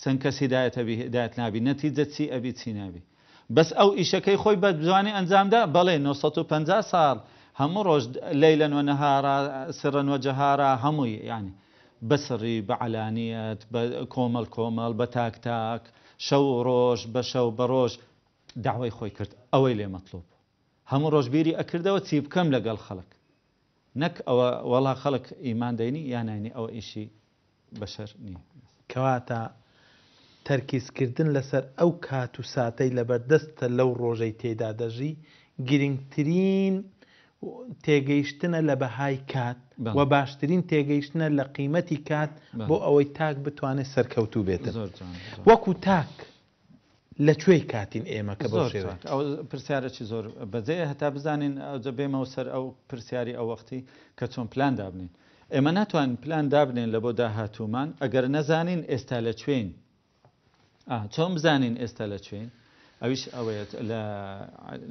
چەند کەس هیدایەت نابی نەتیجە چی ئەبی چی نابی بەس ئەو ئیشەکەی خۆی بە جوانی ئەنجامدا بەڵێ 950 ساڵ هەموو ڕۆژ لەیلەن و نەهارا سرن و جەهارا هەمووی یعنی بەسڕی بە عەلانیەت بە کۆمەڵ کۆمەڵ بە تاک تاک شەو و ڕۆژ بە شەو بە ڕۆژ داوای خۆی کرد ئەوەی لێ مەطلوب هەموو ڕۆژ بیری ئەکردەوە چی بکەم لەگەڵ خەڵک نەک ئەوە وەڵا خەڵک ئیمان دەینی یان ناینی ئەوە ئیشی بەشەر نییە کەواتە تەرکیزکردن لەسەر ئەو کات و ساتەی لەبەردەستە لەو ڕۆژەی تێدا دەژی گرنگترین تێگەیشتنە لە بەهای کات و باشترین تێگەیشتنە لە قیمەتی کات بۆ ئەوەی تاک بتوانێت سەرکەوتوو بێتن وەکو تاک لەکوێی کاتین ئێمە کە بۆ ئەو پرسیارەی زۆر بەجێ هەتا بزانین ئەوجە بێمەوە سەر ئەو پرسیاری ئەو وەختی کە چۆن پلان دابنین ئێمە ناتوانین پلان دابنین لە بۆ داهاتوومان ئەگەر نەزانین ئێستا لە کوێین چۆن بزانین ئێستا لە کوێین ئەویش ئەوەیە لە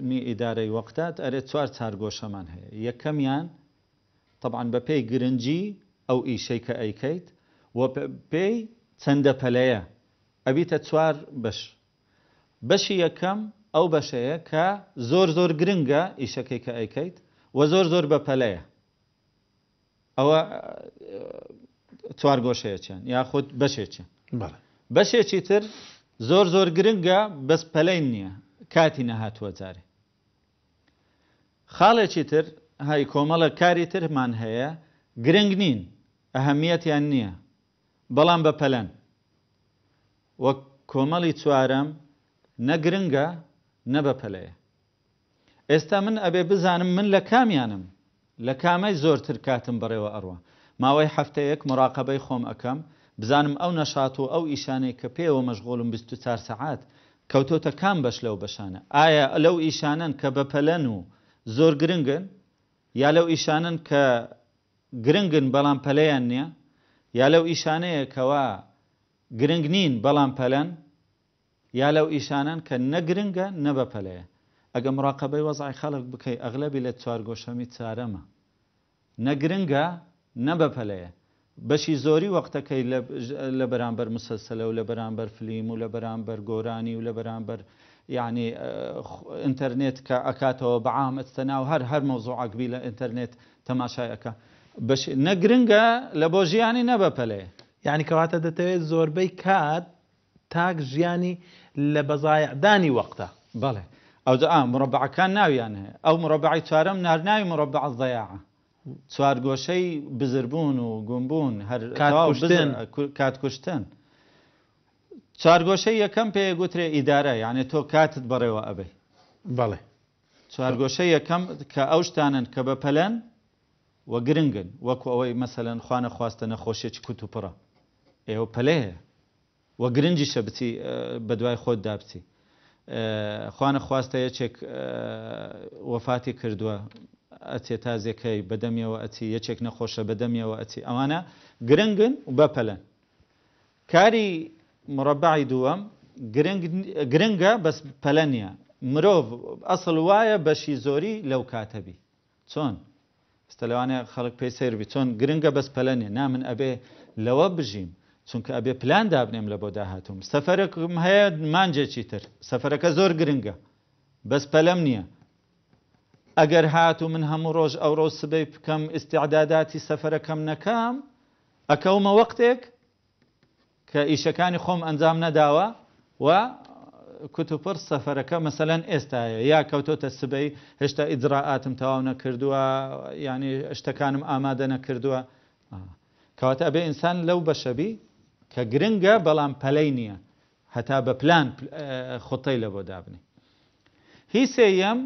می ئیدارەی وەقتات ئەرێ 4 چارگۆشەمان هەیە یەکەمیان طبعاً بە پێی گرنگی ئەو ئیشەی کە ئەیکەیت و پێی چەندە پەلەیە ئەبیتە 4 بەش بەشی یەکەم ئەو بەشەیە کە زۆر گرنگە ئیشەکەی کە ئەیکەیت و زۆر بە پەلەیە ئەوە 4 گۆشەیەکیان یاخود بەشێکیان بەشێکی تر زۆر گرنگە بەس پەلەی نییە کاتی نەهاتووە جارێ خاڵێکی تر های کۆمەڵە کاری ترمان هەیە گرنگ نین ئەهەمیەتیان نییە بەڵام بە پەلەن وەک کۆمەڵی چوارەم نەگرنگە نە بە پەلەیە ئێستا من ئەبێ بزانم من لە کامیانم لە کامەی زۆرتر کاتم بەڕێوە ئەڕوە ماوەی هەفتەیەک مراقەبەی خۆم ئەەکەم بزانم ئەو نەشات و ئەو ئیشانەی کە پێوە مەشغوڵم 24 سەعات کەوتۆتە کام بەش لەو بەشانە ئایا لەو ئیشانن کە بە پەلەن و زۆر گرنگن یا لەو ئیشانن کە گرنگن بەڵام پەلەیان نییە یا لەو ئیشانەیە کەوا گرنگ نین بەڵام پەلەن یا لەو ئیشانن کە نەگرنگە نە بە پەلەیە ئەگە مراقەبەی وەزعی خەڵک بکەی ئەغلەبی لە 4 گۆشەمی چارەمە نەگرنگە نە بە پەلەیە بەشی زۆری وەختەکەی لە بەرامبەر مسلسلە و لە بەرامبەر فلیم و لە بەرامبەر گۆرانی و لە بەرامبەر یعنی ئینتەرنێت کە ئەکاتەوە بەعام ئەستەناو هەر مەوزوعەکبی لە ئینتەرنێت تەماشایەکە نەگرنگە لە بۆ ژیانی نە بە پەلەیە یعنی کەواتە دەتەوێت زۆربەی کات تاک ژیانی لە بەزایعدانی وەختە بەڵێ ئەو مربعەکان ناویان هەیە ئەو مربعی چوارەم ناوی مربع الضەیاعە 4 گۆشەی بزربوون و گومبوون هەر کات کوشتن 4 گۆشەی یەکەم پێ گوترێ ئیدارە یعنی تۆ کاتت بەڕێوە ئەبێ بەڵێ 4 گۆشەی یەکەم کە ئەو شتانن کە بە پەلەن و گرنگن وەکو ئەوەی مەسەلەن خوانە خواستە نەخۆشیێکی کوت و پڕە ئێوە پەلەیە و گرنجیشە بچی بە دوای خۆت دابچی خوانە خواستە یەکێک وەفاتی کردووە ئەچێ تازێکەی بەدەمیەوە ئەچی یەکێک نەخۆشە بەدەمیەوە ئەچی ئەوانە گرنگن و بەپەلەن کاری مربعی دووەم گرنگە بەس پەلە نییە مرۆڤ ئەسڵ وایە بەشی زۆری لەو کاتەبی چۆن ئێستا لەوانەیە خەڵک پێی سەیربی چۆن گرنگە بەس پەلە نییە نامن ئەبێ لەوە بژیم چونکە ئەبێ پلان دابنێم لە بۆ داهاتوم سەفەرێکم هەیە مانجێکی تر سەفەرەکە زۆر گرنگە بەس پەلەم نییە ئەگەر هاتو من هەموو ڕۆژ ئەو ڕۆژ سبەی بکەم ئیستیعداداتی سەفەرەکەم نەکەم ئەکەومە وەختێک کە ئیشەکانی خۆم ئەنجام نەداوە و کوتوپڕ سەفەرەکە مەسەلەن ئێستاە یا کەوتۆتە سبەی هێشتا ئیجراعاتم تەواو نەکردووە ینی شتەکانم ئامادە نەکردووە کەواتە ئەبێ ئینسان لەو بەشەبی کە گرنگە بەڵام پەلەی نییە هەتا بە پلان خوتەی لە بۆ دابنی هی سێیەم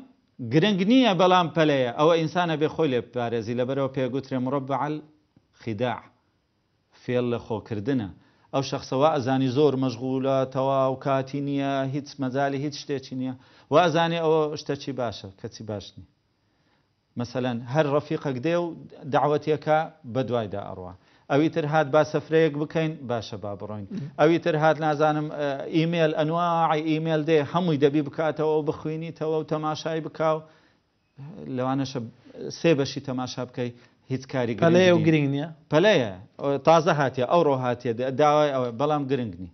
گرنگ نییە بەڵام پەلەیە ئەوە ئینسانە بێ خۆی لێ بپارێزی لەبەرەوە پێگوترێ مربع الخداع فێڵ لە خۆکردنە ئەو شخصەوە ئەزانی زۆر مەشغولە تەواو کاتی نییە هیچ مەجای هیچ شتێکی نییە و ئەزانێ ئەوە شتێکی باشە کەچی باش نیە مەسەلەن هەر ڕەفیقەک دێ و داوەتێکە بە دوایدا ئەڕوا ئەوی تر هات با سەفرەیەک بکەین باشە با بڕۆین ئەوی تر هات نازانم ئیمێل ئەنواعی ئیمێل دێ هەمووی دەبی بکاتەوە و بخوێنیتەوە و تەماشای بکاو لەوانەشە سێ بەشی تەماشا بکەی هیچ کاری پەلەیە و گرنگ نییە پەلەیە تازە هاتیە ئەوڕۆ هاتیە داوای ئەوە بەڵام گرنگ نی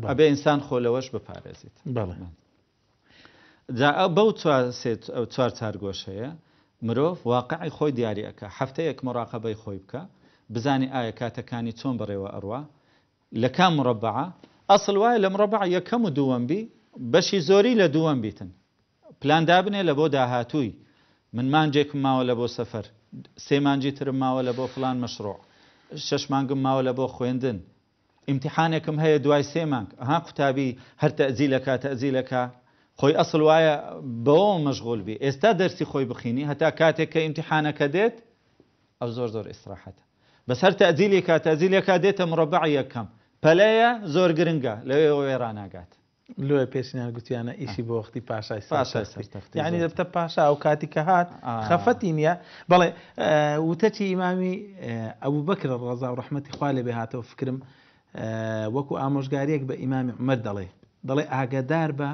ئەبێ ئینسان خۆ لەوەش بپارێزیت بەو چوار چارگۆشەیە مرۆڤ واقعی خۆی دیاریەکە هەفتەیەک مراقبەی خۆی بکە بزانی ئایا کاتەکانی چۆن بەڕێوە ئەڕوا لە کام مربعە ئەسڵ وایە لە مربع یەکەم و دووەم بی بەشی زۆری لە دووەم بیتن پلان دابنێ لە بۆ داهاتووی من مانجێکم ماوە لە بۆ سەفەر سێ مانجی ترم ماوە لە بۆ فلان مەشروع 6 مانگم ماوە لە بۆ خوێندن ئیمتیحانێکم هەیە دوای 3 مانگ ها قوتابی هەر تەزیلەکە خۆی ئەسڵ وایە بەوە مەشغول بی ئێستا دەرسی خۆی بخینی هەتا کاتێک کە ئیمتیحانەکە دێت ئەو زۆر ئیسراحەتە بەس هەر تەزیلێکا دێتە مربع یەکەم پەلەیە زۆر گرنگە لەوێ ڕاناگات لۆ پێشنیان گوتیانە ئیشی بۆ وەختی پاشای یعنی دەبتە پاشا ئەو کاتی کە هات خەفەتی نییە بەڵێ وتەچی ئیمامی ئەبوو بەکر ڕەزا و ڕەحمەتی خوا لێ بێ هاتەوە فکرم وەکو ئامۆژگاریەک بە ئیمامی عومەر دەڵێ ئاگادار بە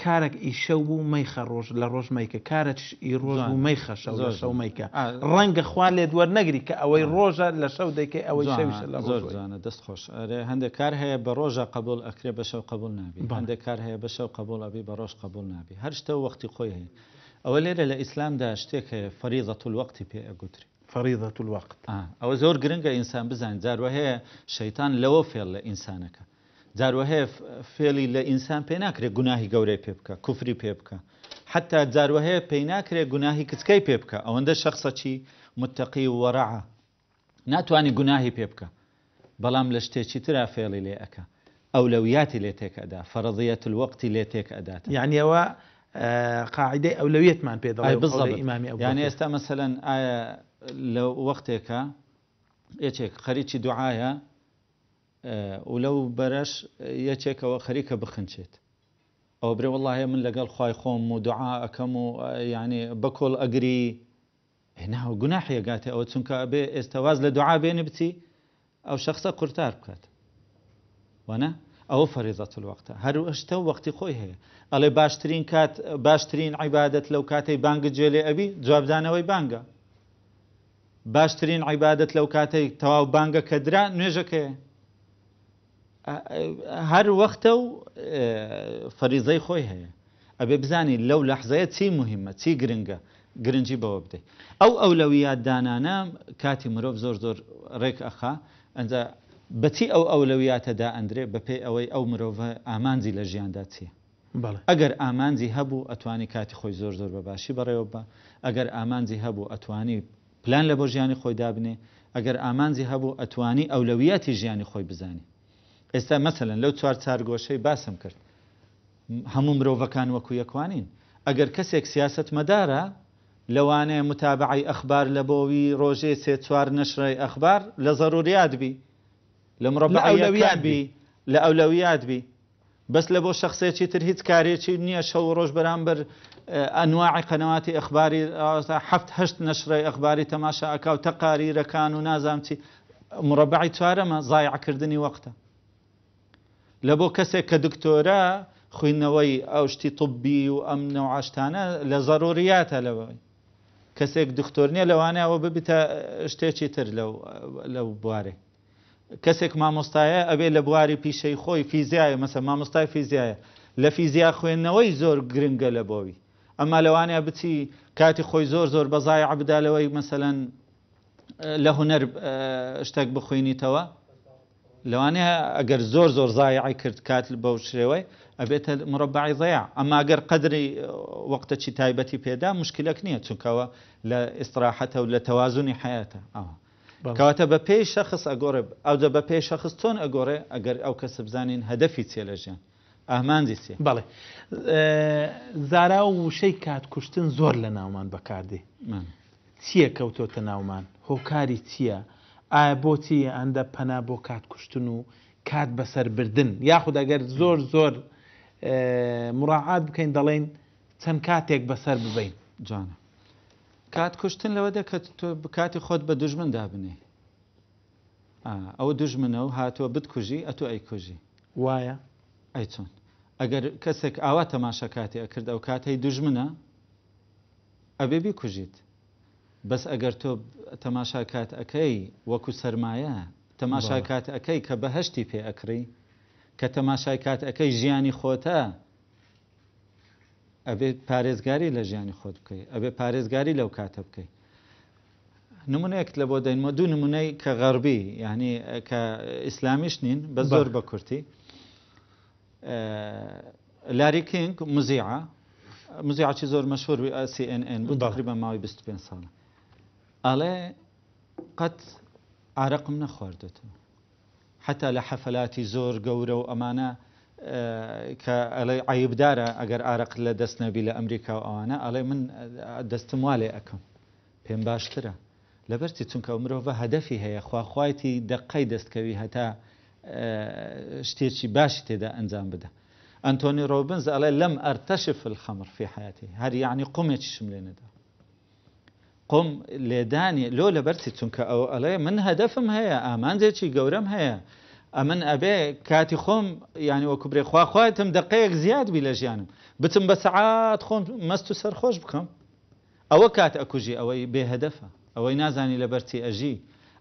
کارێک ئیشە بوو مەیخە ڕۆژ لە ڕۆژ مەیکە کارە ئی ڕۆژ بوو مەیخە شەو مەیکە ڕەنگە خوا لێ دووەر نەگری کە ئەوەی ڕۆژە لە شەو دەیکەی ئەوەی شەویشە لە زۆر جوانە دەست خۆش هەندێک کار هەیە بە ڕۆژە قبول ئەکرێ بە شەو قبول نابی هەندێک کار هەیە بە شەو قبول ئەبی بە ڕۆژ قبول نابی هەر شتە وەختی خۆی هەیە ئەوە لێرە لە ئیسلامدا شتێک هەیە فەریضەت الوەقتی پێ ئەگوتری فەریضەت الوەقت ئەوە زۆر گرنگە ئینسان بزانین جاروە هەیە شەیتان لەوە فێڵ لە ئینسانەکە جاروە هەیە فێڵی لە ئینسان پێ ناکرێت گوناهی گەورەی پێ بکە کوفری پێ بکە حتا جاروە هەیە پێی ناکرێت گوناهی کچکەی پێ بکە ئەوەندە شخصەکی متقی و وەڕعە ناتوانانی گوناهی پێ بکە بەڵام لە شتێکی ترا فێڵی لێ ئەکە ئەولەویاتی لێ تێکەدا فەرەضیەت الوەقتی لێ تێکەدات یعنی ئەوە قاعدەی ئەولەویەتمان پێ دەڵێ ئیمامی یعنی ئێستا مەسەلەن ئایا لە وەختێکە یەکێک خەریکی دوعایە و لەو بەرەش یەکێکەوە خەریکە بخنچێت ئەو برێ وەڵڵاهی من لەگەڵ خوای خۆم و دوعا ئەەکەم و یعنی بەکۆڵ ئەگری ناو گوناحیەگاتێ ئەوە چونکە بێ ئێستا واز لە دوعا بێنی بچی ئەو شخصە قورتار بکات وانە ئەوە فەریضەت الوەقتە هەر شتە وەختی خۆی هەیە ئەڵێ باشترین کات باشترین عیبادەت لەو کاتەی بانگە جێلێ ئەبی جوابدانەوەی بانگە باشترین عیبادەت لەو کاتەی تەواو بانگە کە درا نوێژەکەیە هەر وەختە و فەریزەی خۆی هەیە ئەبێ بزانی لەو لەحزەیە چی مهمە چی گرنگە گرنگی بەوە بدەیت ئەو ئەولەویات دانانە کاتی مرۆڤ زۆر ڕێک ئەخا ئەنجا بەچی ئەو ئەولەویاتەدا ئەندرێ بەپێی ئەوەی ئەو مرۆڤە ئامانجی لە ژیاندا چییە ئەگەر ئامانجی هەبوو ئەتوانی کاتی خۆی زۆر بە باشی بەڕێوە بە ئەگەر ئامانجی هەبوو ئەتوانی پلان لە بۆ ژیانی خۆی دابنێ ئەگەر ئامانجی هەبوو ئەتوانی ئەولەویاتی ژیانی خۆی بزانی ئێستا مەسەلەن لەو چوار چارگۆشەی باسم کرد هەموو مرۆڤەکان وەکو یەکوانین ئەگەر کەسێک سیاست مەدارە لەوانەیە متابعی ئەخبار لە بۆوی ڕۆژێ 3-4 نەشرای ئەخبار لە ضروريات بی لە مربعەولیات بی لە ئەولەویات بی بەس لە بۆ شخصێکی تر هیچ کارێکی نییە شەو ڕۆژ بەرامبەر ئەنواعی قەنەواتی ئەخباری 7-8 نەشرای ئەخباری تەماشا ئەکا و تەقاریرەکان و نازانم چی مربعی چوارەمە زایعکردنی وەختە لە بۆ کەسێک کە دکتۆرە خوێندنەوەی ئەو شتی طبی و ئەم نەوعاشتانە لە ضرورياتە لەوەی کەسێک دکتۆر نییە لەوانەیەوە ببیتە شتێکی تر لەو بوارێ کەسێک مامۆستایە ئەبێ لە بواری پیشەی خۆی فیزیایە مەسە مامۆستای فیزیایە لە فیزیا خوێندنەوەی زۆر گرنگە لە بۆوی ئەمما لەوانەیە بچی کاتی خۆی زۆر بەزایع بدالەوەی مەسەلەن لە هونەر شتێک بخوێنیتەوە لەوانەیە ئەگەر زۆر زایعی کرد کات بەو شێوەی ئەبێتە مربعی ضەیاع ئەمما ئەگەر قەدری وەختەی تایبەتی پێدا مشکلەک نییە چونکەوە لە ئیستراحەتە و لە تەوازونی حیاتە کەواتە بە پێی شەخص ئەگۆڕێ ئەوجە بە پێی شەخص چۆن ئەگۆڕێ ئەگەر ئەو کەسە بزانین هەدەفی چێ لە ژیان ئامانجی چێ بەڵێ زارا و وشەی کات کوشتن زۆر لە ناومان بەکاردێ چییە کەوتۆتە ناومان هۆکاری چییە ئایا بۆچی ئەندە پەنا بۆ کات کوشتن و کات بەسەربردن یاخود ئەگەر زۆر زۆر مراعات بکەین دەڵێن چەند کاتێک بەسەر ببین جانە کات کوشتن لەوە دە کە تۆ کاتی خۆت بە دوژمن دابنێ ئەو دوژمنە و هاتووە بتکوژی ئەتو ئەیکوژی وایە ئەی چۆن ئەگەر کەسێک ئاوا تەماشا کاتی ئەکرد ئەو کاتەی دوژمنە ئەبێ بیکوژیت بەس ئەگەر تۆ تەماشا کات ئەەکەی وەکو سەرمایە تەماشای کات ئەەکەی کە بەهشتی پێ ئەکڕی کە تەماشای کات ئەەکەی ژیانی خۆتە ئەبێ پارێزگاری لە ژیانی خۆت بکەیت ئەبێ پارێزگاری لەو کاتە بکەیت نمونەیەکت لە بۆ دەینمە دوو نمونەی کە غەربی یعنی کە ئیسلامیش نین بە زۆر بە کورتی لاری کینگ مزیعی زۆر مەشهور CNN بوو تقریبا ماوەی 25 ساڵە ئەڵێ قەت عارەقم نەخواردێتەوە حتا لە حەفەلاتی زۆر گەورە و ئەمانە کە ئەڵێ عیبدارە ئەگەر ئارەق لە دەست نەبی لە ئەمریکا و ئەوانە ئەڵێ من دەستم وا لێ ئەەکەم پێم باشترە لەبەرتی چونکە مرۆڤ هەدەفی هەیە خواخوایەتی دقەی دەستکەوی هەتا شتێکی باشی تێدا ئەنجام بدە ئەنتۆنی ڕۆبنز ئەڵێ لەم ئەرتەشف الخەمر في حياتي هەر یعنی قومێکیشم لێ نەدا قوم لێدانی لۆ لەبەرتی چونکە ئەو ئەڵێ من هەدەفم هەیە ئامانجێکی گەورەم هەیە ئەمن ئەبێ کاتی خۆم یعنی وەکو برێ خواخوایەتم دقەیەک زیاد بی لە ژیانم بچم بە سەعات خۆم مەست و سەرخۆش بکەم ئەوە کات ئەکوژی ئەوەی بێهدەفە ئەوەی نازانی لەبەرتی ئەژی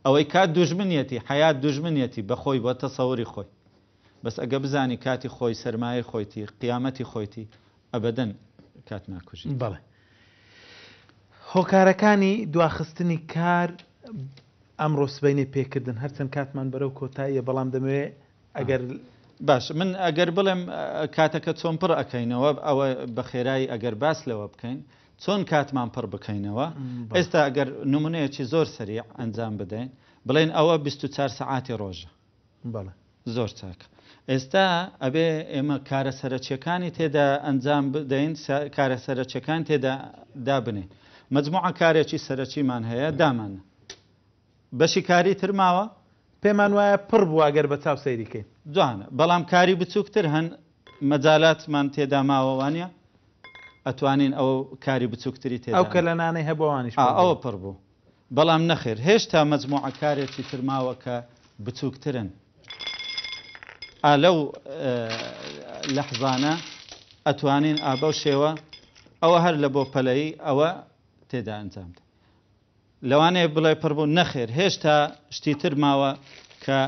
ئەوەی کات دوژمنیەتی حیات دوژمنیەتی بەخۆی بۆ تەسەوری خۆی بەس ئەگە بزانی کاتی خۆی سەرمایە خۆیتی قیامەتی خۆیتی ئەبەدەن کات ناکوژی بەڵێ هۆکارەکانی دواخستنی کار ئەمڕۆ سبەینەی پێکردن هەرچەند کاتمان بەرەو کۆتاییە بەڵام دەمەوێت ئەگەر باش من ئەگەر بڵێم کاتەکە چۆن پڕ ئەەکەینەوە ئەوە بە خێرایی ئەگەر باس لەوە بکەین چۆن کاتمان پڕ بکەینەوە ئێستا ئەگەر نمونەیەکی زۆر سریع ئەنجام بدەین بڵێن ئەوە 24 سعاتی ڕۆژە زۆر چاکە ئێستا ئەبێ ئێمە کارە سەرچیەکانی تێدا ئەنجام بدەین کارە سەرچیەکان تێدا دابنێن مجموعە کارێکی سەرچیمان هەیە دامانە بەشی کاری ترماوە پێمان وایە پڕ بوو ئەگەر بە چاو سەیریکەین جوانە بەڵام کاری بچووکتر هەن مەجالاتمان تێدا ماوەوانە ئەتوانین ئەو کاری بچووکتری تێدا ئەو کە لە نانەی هەبووانیش ئەوە پڕ بوو بەڵام نەخێر هێشتا مجموعە کارێکی ترماوە کە بچووکترن لەو لەحظانە ئەتوانین ئابە و شێوە ئەوە هەر لە بۆ پەلەی ئەوە تێدا ئەنجام لەوانەیە بڵێ پڕبوو نەخێر هێشتا شتی تر ماوە کە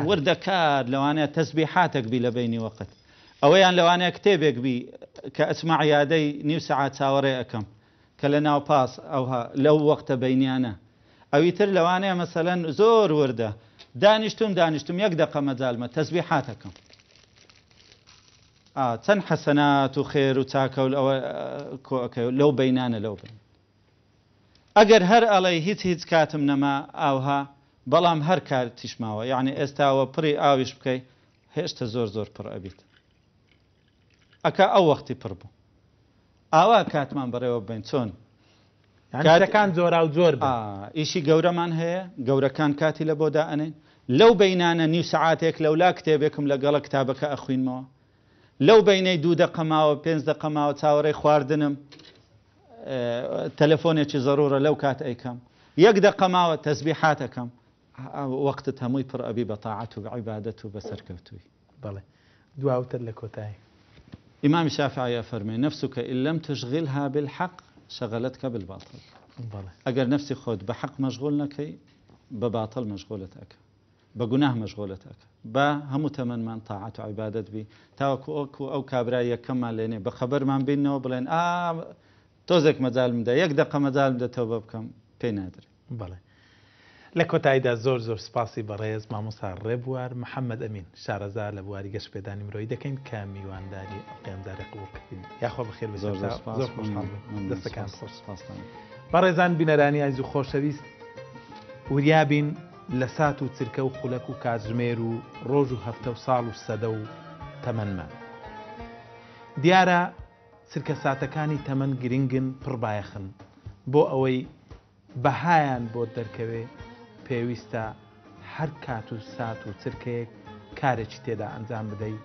وردەکار لەوانەیە تەسبیحاتێک بی لە بینی وەقت ئەوەیان لەوانەیە کتێبێک بی کە ئەسمع یادەی نیو سەعات چاوەڕێ ئەەکەم کە لە ناو پاس ئەوها لەو وەختە بینیانە ئەوی تر لەوانەیە مەسەلەن زۆر وردە دانیشتم یەک دقە مەجالمە تەسبیحاتەکەم چەند حەسەنات و خێر و چاکە و ئەوە لەو بینانە لەو بین ئەگەر هەر ئەڵێ هیچ کاتم نەما ئاوها بەڵام هەر کار تیشماوە یعنی ئێستاوە پڕی ئاویش بکەی هێشتا زۆر پڕ ئەبیت ئەکا ئەو وەختی پڕ بوو ئاوا کاتمان بەڕێوە بین چۆن کاتەکان زۆرا و زۆر ئیشی گەورەمان هەیە گەورەکان کاتی لە بۆدا ئەنێن لەو بینانە نیو سەعاتێک لەولا کتێبێکم لەگەڵە کتابەکە ئەخوینمەوە لەو بینەی 2 دقەماوە 5 دقەماوە چاوەڕێی خواردنم تەلەفۆنێکی زەرورە لەو کات ئەیکەم 1 دقەماوە تەسبیحاتەکەم وەقتت هەمووی پڕ ئەبی بە تاعەت و عیبادەت و بەسەرکەوتووی بەڵێ دواوتر لە کۆتایی ئیمامی شافعی فەرمێ نەفسوکە ئین لەم تشغلها بالحق شغلتك بالباطل ئەگەر نفسی خۆت بە حەق مەشغول نەکەی بە باتڵ مەشغولت ئەکە بە گوناه مەشغولت ئەکە بە هەموو تەمەنمان تاعەت و عیبادەت بی تاوەکو ئەو کابرای یەکەممان لێنێ بە خەبەرمان بینەوە بڵێن تۆزێک مەجالم بدە 1 دقە مەجالم بدە تەوبە بکەم پێی نادرێت بەڵێ لە کۆتاییدا زۆر سپاسی بەڕێز مامۆستا ڕێبوار محەممەد ئەمین شارەزا لە بواری گەشت پێدانی مرۆی دەکەین کە میوانداری ئەقیامدارێک بکەین یاخوا بەخێر زۆر دەستەکان بەڕێزان بینەرانی ئایز و خۆشەویست وریابین لە سات و چرکە و خولەک و کاتژمێر و ڕۆژ و هەفتە و ساڵ و سەدە و تەمەنمان دیارە چرکە ساتەکانی تەمەن گرنگن پڕبایەخن بۆ ئەوەی بەهایان بۆ دەرکەوێ پێویستە هەر کات و سات و چرکەیەک کارێکی تێدا ئەنجام بدەیت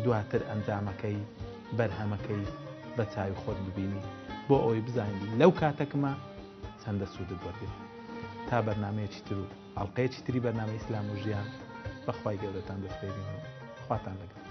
دواتر ئەنجامەکەی بەرهەمەکەی بە چاوی خۆت ببینی بۆ ئەوەی بزانیت لەو کاتەکەمە چەندە سوودت وەرگرت. تا بەرنامەیەکی تر و ئەڵقەیەکی تری بەرنامەی ئیسلام و ژیان بەخوای گەورەتان دەسپێرین و خواتان لەگەڵ.